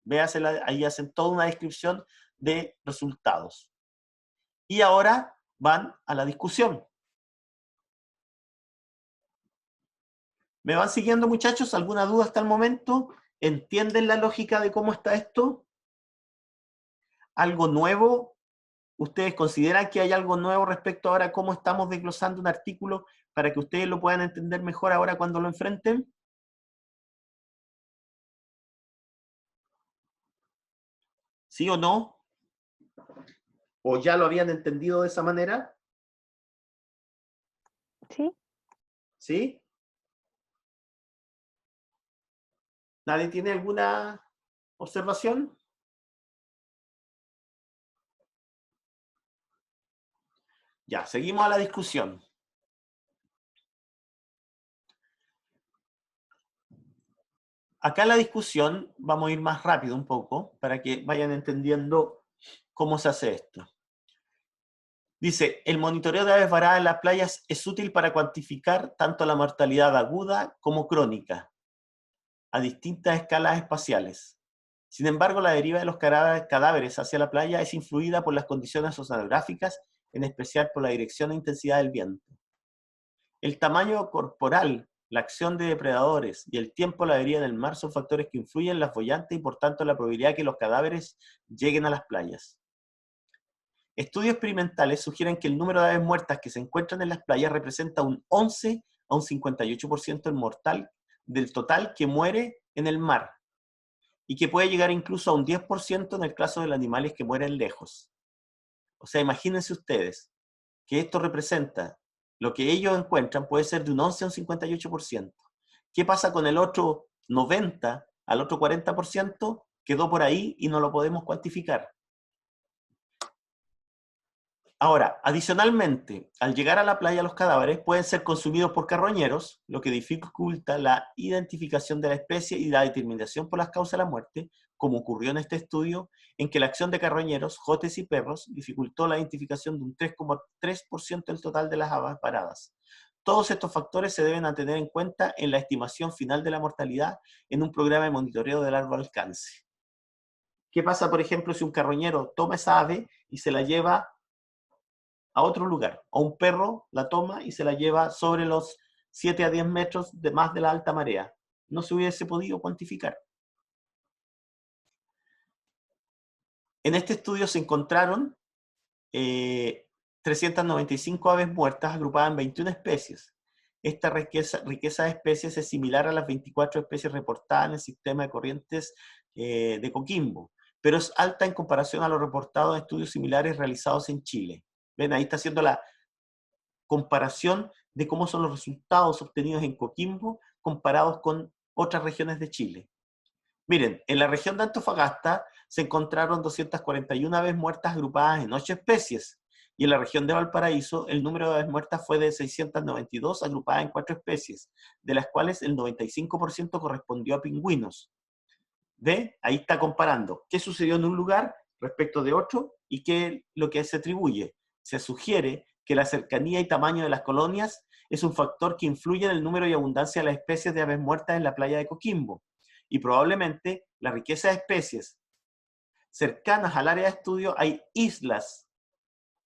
Véasela, ahí hacen toda una descripción de resultados. Y ahora van a la discusión. ¿Me van siguiendo, muchachos? ¿Alguna duda hasta el momento? ¿Entienden la lógica de cómo está esto? ¿Algo nuevo? ¿Ustedes consideran que hay algo nuevo respecto ahora a cómo estamos desglosando un artículo para que ustedes lo puedan entender mejor ahora cuando lo enfrenten? ¿Sí o no? ¿O ya lo habían entendido de esa manera? Sí. ¿Sí? ¿Nadie tiene alguna observación? Ya, seguimos a la discusión. Acá en la discusión vamos a ir más rápido un poco para que vayan entendiendo cómo se hace esto. Dice, el monitoreo de aves varadas en las playas es útil para cuantificar tanto la mortalidad aguda como crónica a distintas escalas espaciales. Sin embargo, la deriva de los cadáveres hacia la playa es influida por las condiciones oceanográficas, en especial por la dirección e intensidad del viento. El tamaño corporal, la acción de depredadores y el tiempo de la deriva en el mar son factores que influyen en las boyantes y por tanto la probabilidad de que los cadáveres lleguen a las playas. Estudios experimentales sugieren que el número de aves muertas que se encuentran en las playas representa un 11 a un 58% del total que muere en el mar, y que puede llegar incluso a un 10% en el caso de los animales que mueren lejos. O sea, imagínense ustedes que esto representa lo que ellos encuentran puede ser de un 11 a un 58%. ¿Qué pasa con el otro 90 al otro 40%? Quedó por ahí y no lo podemos cuantificar. Ahora, adicionalmente, al llegar a la playa los cadáveres pueden ser consumidos por carroñeros, lo que dificulta la identificación de la especie y la determinación por las causas de la muerte, como ocurrió en este estudio, en que la acción de carroñeros, jotes y perros dificultó la identificación de un 3,3% del total de las aves varadas. Todos estos factores se deben a tener en cuenta en la estimación final de la mortalidad en un programa de monitoreo de largo alcance. ¿Qué pasa, por ejemplo, si un carroñero toma esa ave y se la lleva a otro lugar, o un perro la toma y se la lleva sobre los 7 a 10 metros de más de la alta marea? no se hubiese podido cuantificar. En este estudio se encontraron 395 aves muertas agrupadas en 21 especies. Esta riqueza de especies es similar a las 24 especies reportadas en el sistema de corrientes de Coquimbo, pero es alta en comparación a lo reportado en estudios similares realizados en Chile. ¿Ven? Ahí está haciendo la comparación de cómo son los resultados obtenidos en Coquimbo comparados con otras regiones de Chile. Miren, en la región de Antofagasta se encontraron 241 aves muertas agrupadas en 8 especies, y en la región de Valparaíso el número de aves muertas fue de 692 agrupadas en 4 especies, de las cuales el 95% correspondió a pingüinos. ¿Ve? Ahí está comparando qué sucedió en un lugar respecto de otro y qué es lo que se atribuye. Se sugiere que la cercanía y tamaño de las colonias es un factor que influye en el número y abundancia de las especies de aves muertas en la playa de Coquimbo, y probablemente la riqueza de especies cercanas al área de estudio hay islas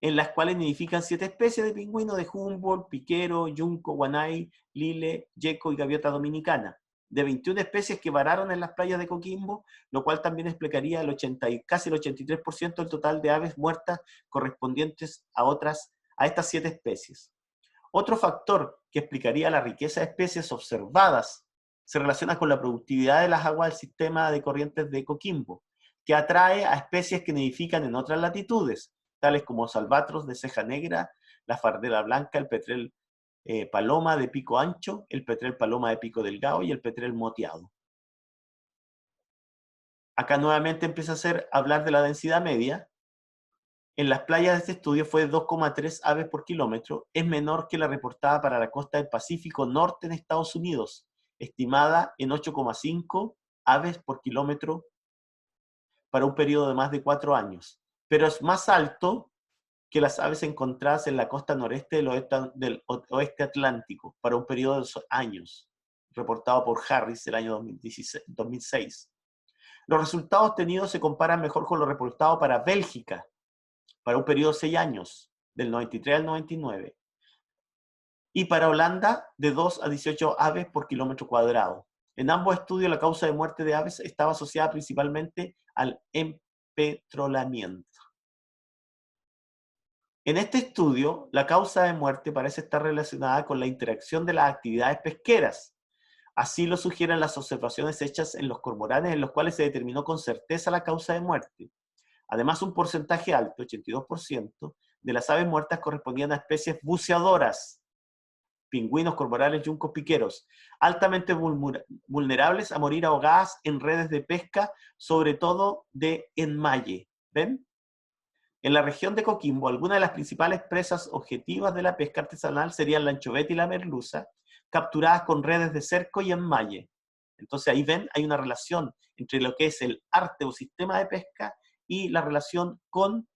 en las cuales nidifican 7 especies de pingüinos de Humboldt, piquero, yunco, guanay, lile, yeco y gaviota dominicana, de 21 especies que vararon en las playas de Coquimbo, lo cual también explicaría casi el 83% del total de aves muertas correspondientes a estas 7 especies. Otro factor que explicaría la riqueza de especies observadas se relaciona con la productividad de las aguas del sistema de corrientes de Coquimbo, que atrae a especies que nidifican en otras latitudes, tales como salvatros de ceja negra, la fardela blanca, el petrel paloma de pico ancho, el petrel paloma de pico delgado y el petrel moteado. Acá nuevamente empieza a hablar de la densidad media. En las playas de este estudio fue 2,3 aves por kilómetro, es menor que la reportada para la costa del Pacífico Norte en Estados Unidos, estimada en 8,5 aves por kilómetro para un periodo de más de 4 años, pero es más alto que las aves encontradas en la costa noreste del oeste atlántico para un periodo de años, reportado por Harris el año 2006. Los resultados obtenidos se comparan mejor con los reportados para Bélgica, para un periodo de 6 años, del 93 al 99, y para Holanda, de 2 a 18 aves por kilómetro cuadrado. En ambos estudios, la causa de muerte de aves estaba asociada principalmente al empetrolamiento. En este estudio, la causa de muerte parece estar relacionada con la interacción de las actividades pesqueras. Así lo sugieren las observaciones hechas en los cormoranes, en los cuales se determinó con certeza la causa de muerte. Además, un porcentaje alto, 82%, de las aves muertas correspondían a especies buceadoras, pingüinos, cormorales, yuncos, piqueros, altamente vulnerables a morir ahogadas en redes de pesca, sobre todo de enmalle. ¿Ven? En la región de Coquimbo, algunas de las principales presas objetivas de la pesca artesanal serían la anchoveta y la merluza, capturadas con redes de cerco y enmalle. Entonces ahí ven, hay una relación entre lo que es el arte o sistema de pesca y la relación con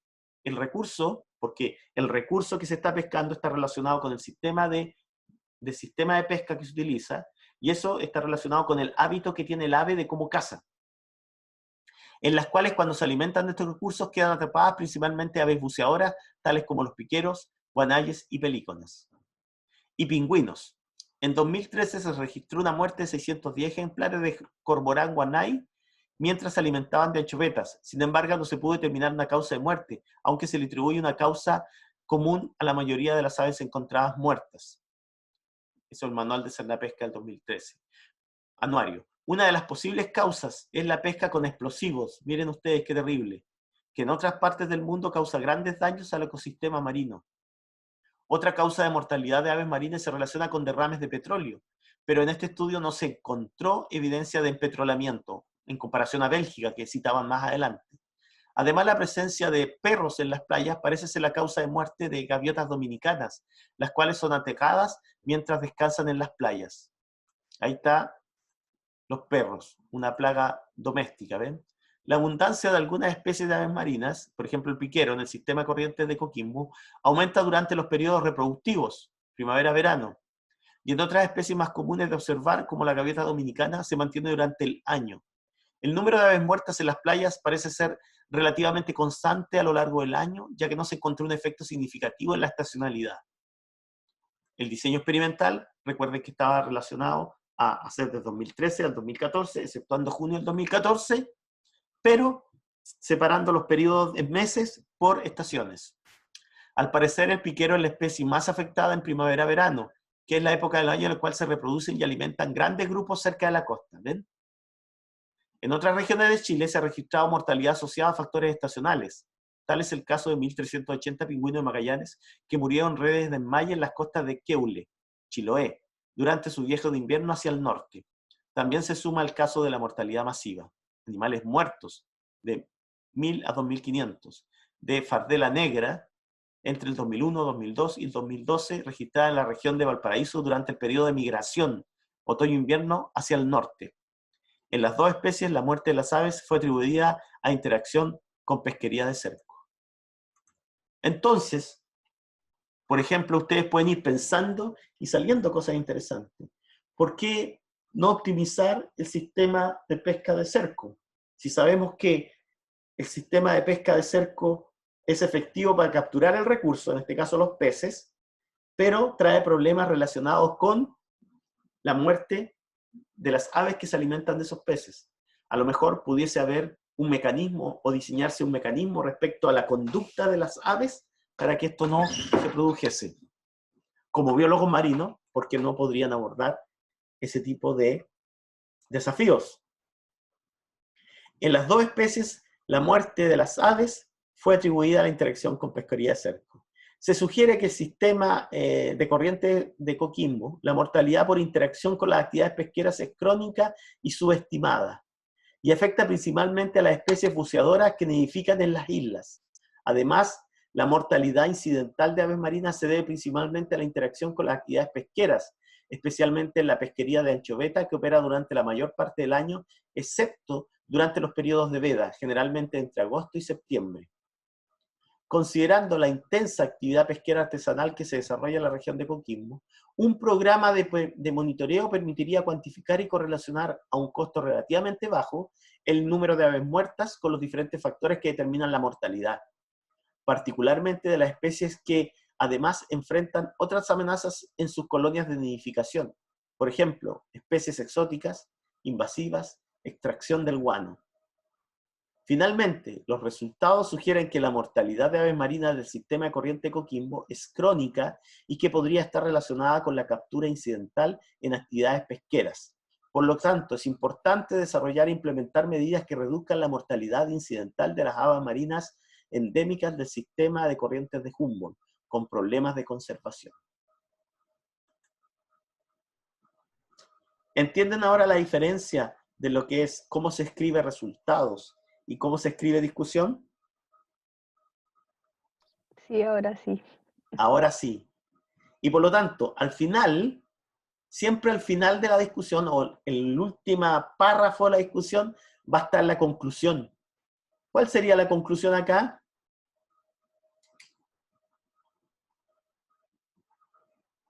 el recurso, porque el recurso que se está pescando está relacionado con el sistema de pesca que se utiliza, y eso está relacionado con el hábito que tiene el ave de cómo caza, en las cuales cuando se alimentan de estos recursos quedan atrapadas principalmente aves buceadoras, tales como los piqueros, guanayes y pelíconas. Y pingüinos. En 2013 se registró una muerte de 610 ejemplares de cormorán guanay mientras se alimentaban de anchovetas. Sin embargo, no se pudo determinar una causa de muerte, aunque se le atribuye una causa común a la mayoría de las aves encontradas muertas. Eso es el Manual de Cernapesca del 2013. Anuario. Una de las posibles causas es la pesca con explosivos. Miren ustedes qué terrible. Que en otras partes del mundo causa grandes daños al ecosistema marino. Otra causa de mortalidad de aves marinas se relaciona con derrames de petróleo, pero en este estudio no se encontró evidencia de empetrolamiento, en comparación a Bélgica, que citaban más adelante. Además, la presencia de perros en las playas parece ser la causa de muerte de gaviotas dominicanas, las cuales son atacadas mientras descansan en las playas. Ahí está los perros, una plaga doméstica, ¿ven? La abundancia de algunas especies de aves marinas, por ejemplo el piquero en el sistema corriente de Coquimbo, aumenta durante los periodos reproductivos, primavera-verano, y en otras especies más comunes de observar, como la gaviota dominicana, se mantiene durante el año. El número de aves muertas en las playas parece ser relativamente constante a lo largo del año, ya que no se encontró un efecto significativo en la estacionalidad. El diseño experimental, recuerden que estaba relacionado a hacer de 2013 al 2014, exceptuando junio del 2014, pero separando los periodos en meses por estaciones. Al parecer, el piquero es la especie más afectada en primavera-verano, que es la época del año en la cual se reproducen y alimentan grandes grupos cerca de la costa. ¿Ven? En otras regiones de Chile se ha registrado mortalidad asociada a factores estacionales. Tal es el caso de 1.380 pingüinos de Magallanes que murieron en redes de enmalle en las costas de Queule, Chiloé, durante su viaje de invierno hacia el norte. También se suma el caso de la mortalidad masiva. Animales muertos, de 1.000 a 2.500, de fardela negra, entre el 2001, 2002 y el 2012, registrada en la región de Valparaíso durante el periodo de migración, otoño-invierno, hacia el norte. En las dos especies, la muerte de las aves fue atribuida a interacción con pesquería de cerco. Entonces, por ejemplo, ustedes pueden ir pensando y saliendo cosas interesantes. ¿Por qué no optimizar el sistema de pesca de cerco? Si sabemos que el sistema de pesca de cerco es efectivo para capturar el recurso, en este caso los peces, pero trae problemas relacionados con la muerte de las aves que se alimentan de esos peces. A lo mejor pudiese haber un mecanismo o diseñarse un mecanismo respecto a la conducta de las aves para que esto no se produjese. Como biólogos marinos, porque no podrían abordar ese tipo de desafíos. En las dos especies, la muerte de las aves fue atribuida a la interacción con pesquería de cerco. Se sugiere que el sistema de corriente de Coquimbo, la mortalidad por interacción con las actividades pesqueras es crónica y subestimada, y afecta principalmente a las especies buceadoras que nidifican en las islas. Además, la mortalidad incidental de aves marinas se debe principalmente a la interacción con las actividades pesqueras, especialmente en la pesquería de anchoveta que opera durante la mayor parte del año, excepto durante los periodos de veda, generalmente entre agosto y septiembre. Considerando la intensa actividad pesquera artesanal que se desarrolla en la región de Coquimbo, un programa de monitoreo permitiría cuantificar y correlacionar a un costo relativamente bajo el número de aves muertas con los diferentes factores que determinan la mortalidad, particularmente de las especies que además enfrentan otras amenazas en sus colonias de nidificación, por ejemplo, especies exóticas, invasivas, extracción del guano. Finalmente, los resultados sugieren que la mortalidad de aves marinas del sistema de corriente de Coquimbo es crónica y que podría estar relacionada con la captura incidental en actividades pesqueras. Por lo tanto, es importante desarrollar e implementar medidas que reduzcan la mortalidad incidental de las aves marinas endémicas del sistema de corrientes de Humboldt, con problemas de conservación. ¿Entienden ahora la diferencia de lo que es cómo se escribe resultados y cómo se escribe discusión? Sí, ahora sí. Ahora sí. Y por lo tanto, al final, siempre al final de la discusión, o el último párrafo de la discusión, va a estar la conclusión. ¿Cuál sería la conclusión acá?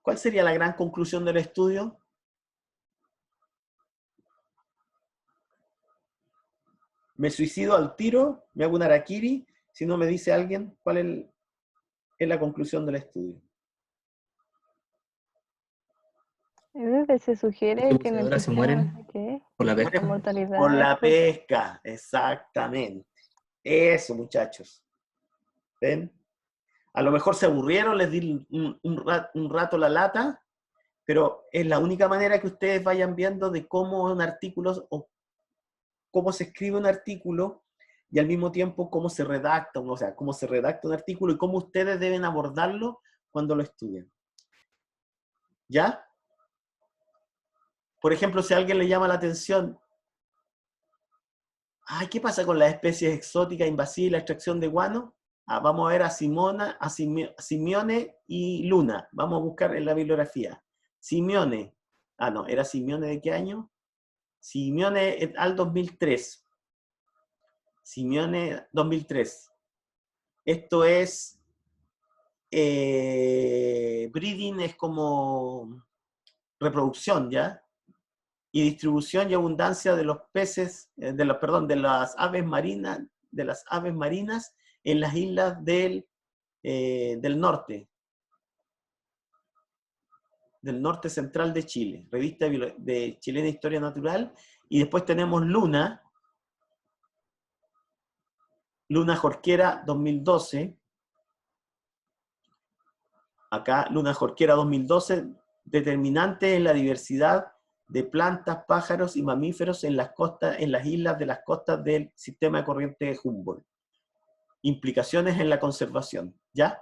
¿Cuál sería la gran conclusión del estudio? ¿Me suicido al tiro? ¿Me hago un harakiri? Si no me dice alguien, ¿cuál es la conclusión del estudio? Se sugiere Las que en el buceadoras se sistema, mueren ¿qué? por la La pesca. mortalidad Por la es por- pesca, exactamente. Eso, muchachos. ¿Ven? A lo mejor se aburrieron, les di un rato la lata, pero es la única manera que ustedes vayan viendo de cómo un artículo, o cómo se escribe un artículo, y al mismo tiempo cómo se redacta, o sea, cómo se redacta un artículo y cómo ustedes deben abordarlo cuando lo estudian. ¿Ya? Por ejemplo, si a alguien le llama la atención, ay, ¿qué pasa con las especies exóticas invasivas y la extracción de guano? Vamos a ver a Simeone y Luna. Vamos a buscar en la bibliografía. Simeone. No, ¿era Simeone de qué año? Simeone et al. 2003. Simeone 2003. Esto es... breeding es como reproducción, ¿ya? Y distribución y abundancia de los peces, de las aves marinas, en las islas del norte. del norte central de Chile, revista de Chilena Historia Natural, y después tenemos Luna Jorquera 2012, acá Luna Jorquera 2012, determinante en la diversidad de plantas, pájaros y mamíferos en las costas, en las islas de las costas del sistema de corriente de Humboldt. Implicaciones en la conservación, ¿ya?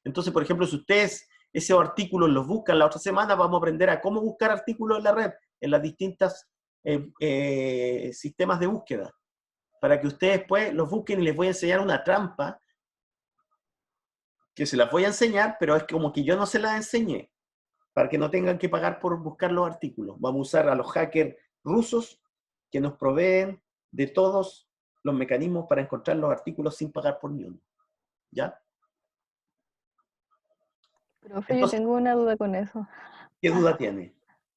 Entonces, por ejemplo, si ustedes esos artículos los buscan la otra semana, vamos a aprender a cómo buscar artículos en la red, en las distintas sistemas de búsqueda, para que ustedes pues los busquen y les voy a enseñar una trampa, que se las voy a enseñar, pero es como que yo no se las enseñé, para que no tengan que pagar por buscar los artículos. Vamos a usar a los hackers rusos que nos proveen de todos los mecanismos para encontrar los artículos sin pagar por ni uno. ¿Ya? Profe, Entonces, yo tengo una duda con eso. ¿qué duda tiene?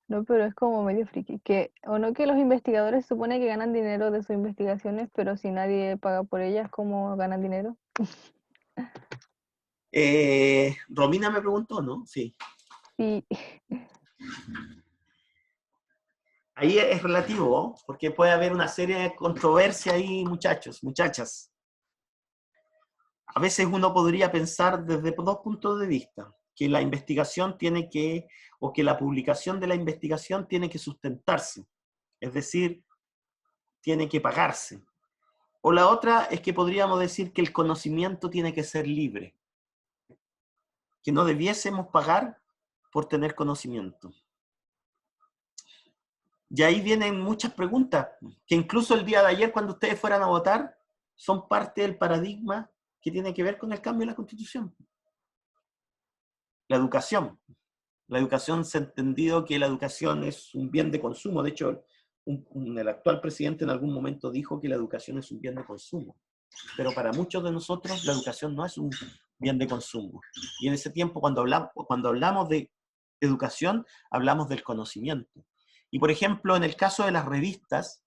No, pero es como medio friki. O no, que los investigadores se supone que ganan dinero de sus investigaciones, pero si nadie paga por ellas, ¿cómo ganan dinero? Romina me preguntó, ¿no? Sí. Sí. Ahí es relativo, porque puede haber una serie de controversia ahí, muchachos, muchachas. A veces uno podría pensar desde dos puntos de vista, que la investigación tiene que, o que la publicación de la investigación tiene que sustentarse, es decir, tiene que pagarse. O la otra es que podríamos decir que el conocimiento tiene que ser libre, que no debiésemos pagar por tener conocimiento. Y ahí vienen muchas preguntas, que incluso el día de ayer, cuando ustedes fueran a votar, son parte del paradigma que tiene que ver con el cambio de la Constitución. La educación. La educación se ha entendido que la educación es un bien de consumo. De hecho, el actual presidente en algún momento dijo que la educación es un bien de consumo. Pero para muchos de nosotros la educación no es un bien de consumo. Y en ese tiempo, cuando hablamos de educación, hablamos del conocimiento. Y por ejemplo, en el caso de las revistas,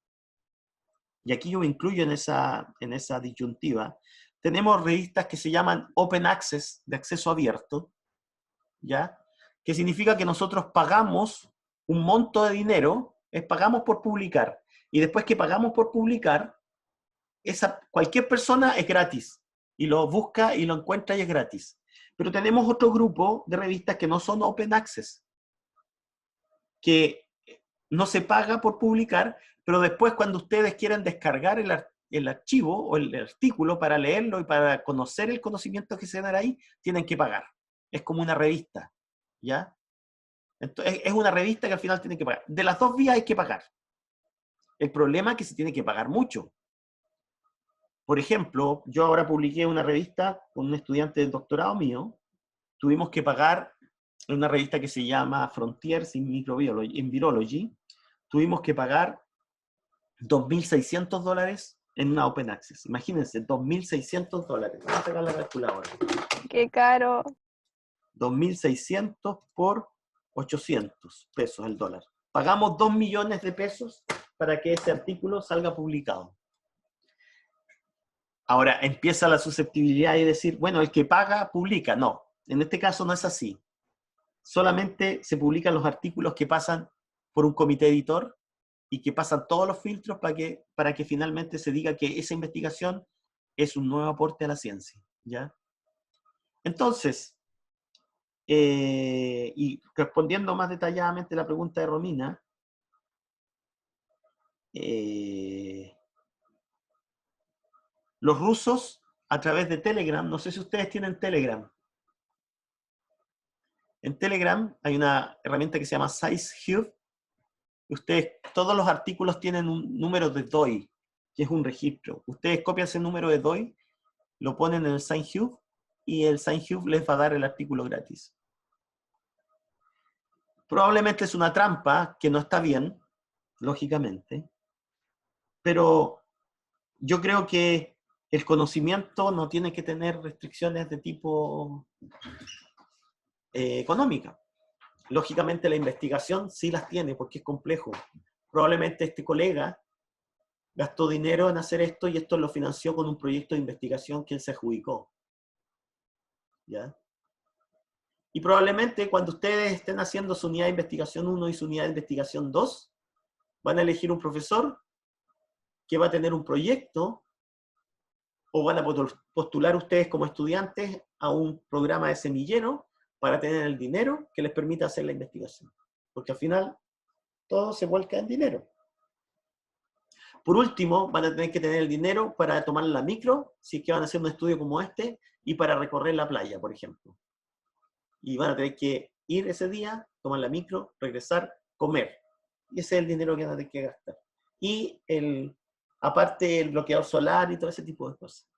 y aquí yo me incluyo en esa disyuntiva, tenemos revistas que se llaman Open Access, de acceso abierto, ¿ya? Que significa que nosotros pagamos un monto de dinero, pagamos por publicar, y después que pagamos por publicar, cualquier persona es gratis, y lo busca y lo encuentra y es gratis. Pero tenemos otro grupo de revistas que no son Open Access, que no se paga por publicar, pero después cuando ustedes quieren descargar el archivo o el artículo para leerlo y para conocer el conocimiento que se da ahí, tienen que pagar. Es como una revista, ¿ya? Entonces, es una revista que al final tienen que pagar. De las dos vías hay que pagar. El problema es que se tiene que pagar mucho. Por ejemplo, yo ahora publiqué una revista con un estudiante del doctorado mío, tuvimos que pagar en una revista que se llama Frontiers in Virology, tuvimos que pagar $2.600 en una Open Access. Imagínense, $2.600. Vamos a sacar la calculadora. ¡Qué caro! 2.600 por 800 pesos el dólar. Pagamos 2 millones de pesos para que ese artículo salga publicado. Ahora empieza la susceptibilidad de decir, bueno, el que paga, publica. No, en este caso no es así. Solamente se publican los artículos que pasan por un comité editor y que pasan todos los filtros para que finalmente se diga que esa investigación es un nuevo aporte a la ciencia, ¿ya? Entonces, y respondiendo más detalladamente a la pregunta de Romina, los rusos, a través de Telegram, no sé si ustedes tienen Telegram. En Telegram hay una herramienta que se llama SciHub. Ustedes, todos los artículos tienen un número de DOI, que es un registro. Ustedes copian ese número de DOI, lo ponen en el SciHub, y el SciHub les va a dar el artículo gratis. Probablemente es una trampa que no está bien, lógicamente, pero yo creo que el conocimiento no tiene que tener restricciones de tipo económica. Lógicamente la investigación sí las tiene porque es complejo. Probablemente este colega gastó dinero en hacer esto y esto lo financió con un proyecto de investigación que él se adjudicó. ¿Ya? Y probablemente cuando ustedes estén haciendo su unidad de investigación 1 y su unidad de investigación 2, van a elegir un profesor que va a tener un proyecto, o van a postular ustedes como estudiantes a un programa de semillero para tener el dinero que les permita hacer la investigación. Porque al final todo se vuelca en dinero. Por último, van a tener que tener el dinero para tomar la micro, si es que van a hacer un estudio como este, y para recorrer la playa, por ejemplo. Y van a tener que ir ese día, tomar la micro, regresar, comer. Y ese es el dinero que van a tener que gastar. Y aparte el bloqueador solar y todo ese tipo de cosas.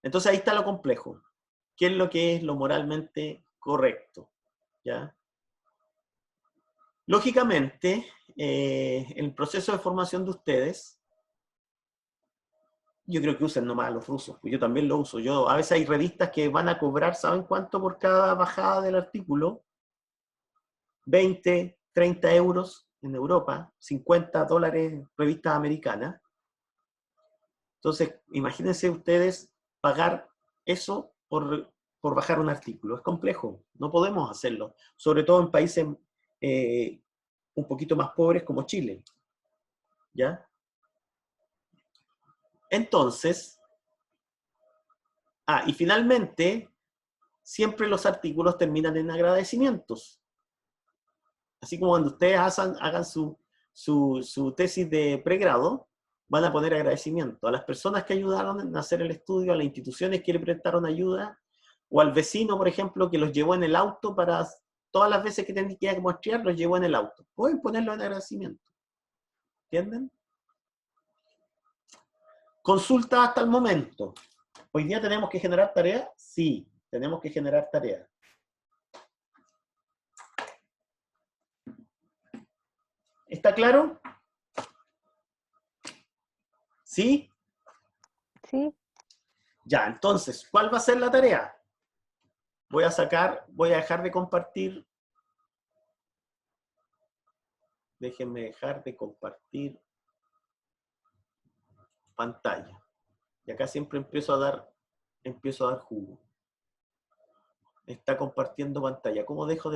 Entonces ahí está lo complejo. ¿Qué es lo moralmente correcto? ¿Ya? Lógicamente, el proceso de formación de ustedes, yo creo que usen nomás a los rusos, pues yo también lo uso. A veces hay revistas que van a cobrar, ¿saben cuánto por cada bajada del artículo? 20, 30 euros en Europa, 50 dólares revistas americanas. Entonces, imagínense ustedes pagar eso por bajar un artículo. Es complejo, no podemos hacerlo, sobre todo en países un poquito más pobres como Chile. ¿Ya? Entonces, y finalmente, siempre los artículos terminan en agradecimientos. Así como cuando ustedes hagan su tesis de pregrado, van a poner agradecimiento a las personas que ayudaron a hacer el estudio, a las instituciones que le prestaron ayuda, o al vecino, por ejemplo, que los llevó en el auto para todas las veces que tenían que muestrear, los llevó en el auto. Pueden ponerlo en agradecimiento. ¿Entienden? Consulta hasta el momento. ¿Hoy día tenemos que generar tareas? Sí, tenemos que generar tareas. ¿Está claro? ¿Sí? Sí. Ya, entonces, ¿cuál va a ser la tarea? Voy a dejar de compartir. Déjenme dejar de compartir pantalla. Y acá siempre empiezo a dar jugo. Está compartiendo pantalla. ¿Cómo dejo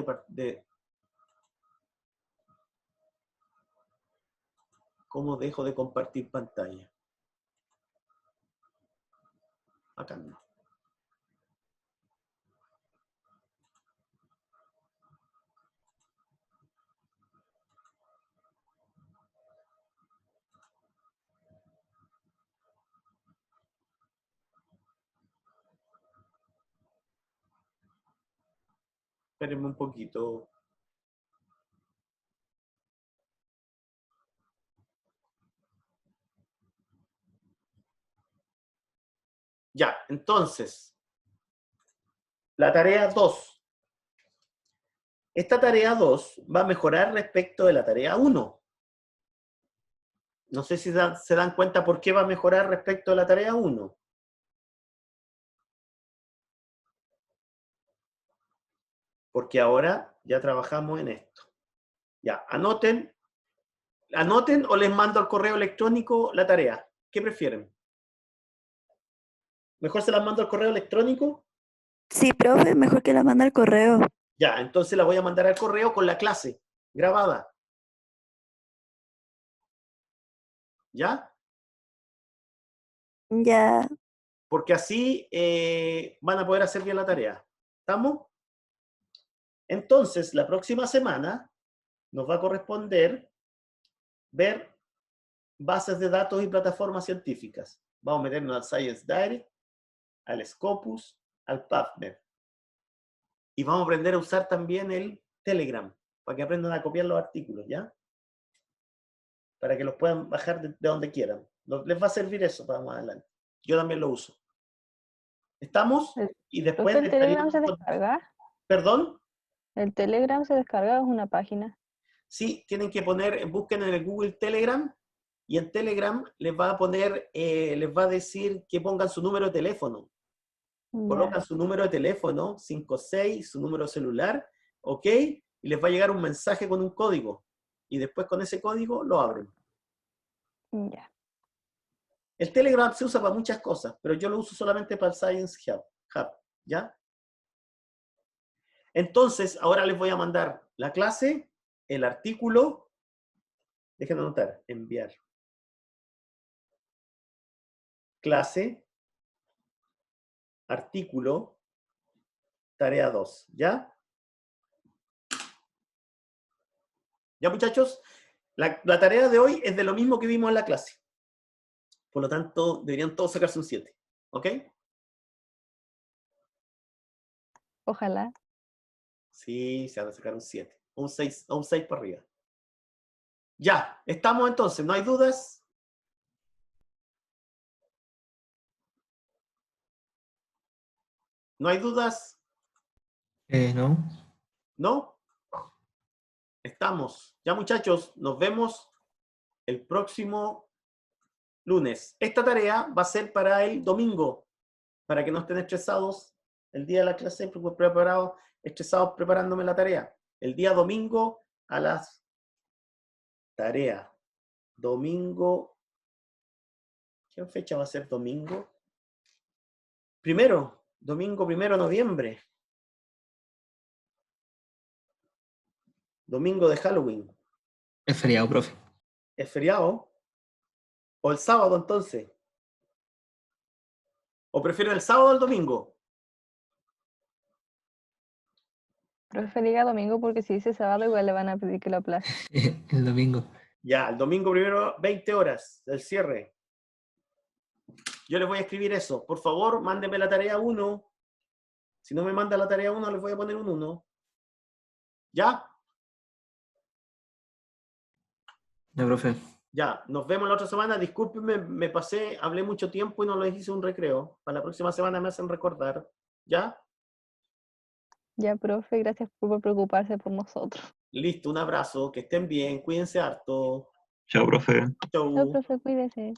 ¿Cómo dejo de compartir pantalla? Acá no. Espérenme un poquito. Ya, entonces, la tarea 2. Esta tarea 2 va a mejorar respecto de la tarea 1. No sé si se dan cuenta por qué va a mejorar respecto de la tarea 1. Porque ahora ya trabajamos en esto. Ya, anoten o les mando al correo electrónico la tarea. ¿Qué prefieren? ¿Mejor se las mando al correo electrónico? Sí, profe, mejor que la manda al correo. Ya, entonces la voy a mandar al correo con la clase grabada. ¿Ya? Ya, Porque así van a poder hacer bien la tarea. ¿Estamos? Entonces, la próxima semana nos va a corresponder ver bases de datos y plataformas científicas. Vamos a meternos al Science Direct, al Scopus, al PubMed. Y vamos a aprender a usar también el Telegram, para que aprendan a copiar los artículos, ¿ya? Para que los puedan bajar de donde quieran. Les va a servir eso para más adelante. Yo también lo uso. ¿Estamos? Y después ¿El Telegram se estaríamos... descarga? ¿Perdón? ¿El Telegram se descarga o es una página? Sí, tienen que busquen en el Google Telegram, y en Telegram les va a poner, les va a decir que pongan su número de teléfono. Colocan Ya. su número de teléfono, 56, su número celular, ¿ok? Y les va a llegar un mensaje con un código. Y después con ese código lo abren. Ya. El Telegram se usa para muchas cosas, pero yo lo uso solamente para el Science Hub, ¿ya? Entonces, ahora les voy a mandar la clase, el artículo. Dejen de anotar, enviar. Clase, artículo, tarea 2, ¿ya? ¿Ya, muchachos? La tarea de hoy es de lo mismo que vimos en la clase. Por lo tanto, deberían todos sacarse un 7, ¿ok? Ojalá. Sí, se van a sacar un 7. Un 6 para arriba. Ya, estamos entonces, ¿no hay dudas? ¿No hay dudas? ¿No? ¿No? Estamos. Ya, muchachos, nos vemos el próximo lunes. Esta tarea va a ser para el domingo, para que no estén estresados el día de la clase, estresados preparándome la tarea. El día domingo a las tareas. Domingo. ¿Qué fecha va a ser domingo? Domingo 1 de noviembre. Domingo de Halloween. Es feriado, profe. ¿Es feriado? ¿O el sábado entonces? ¿O prefiero el sábado o el domingo? Profe, diga domingo porque si dice sábado igual le van a pedir que lo aplace. El domingo. Ya, el domingo primero, 20 horas del cierre. Yo les voy a escribir eso. Por favor, mándenme la tarea 1. Si no me manda la tarea 1, les voy a poner un 1. ¿Ya? Ya, profe. Ya, nos vemos la otra semana. Discúlpenme, me pasé, hablé mucho tiempo y no les hice un recreo. Para la próxima semana me hacen recordar. ¿Ya? Ya, profe, gracias por preocuparse por nosotros. Listo, un abrazo. Que estén bien. Cuídense harto. Chao, profe. No, Chau. profe, cuídese.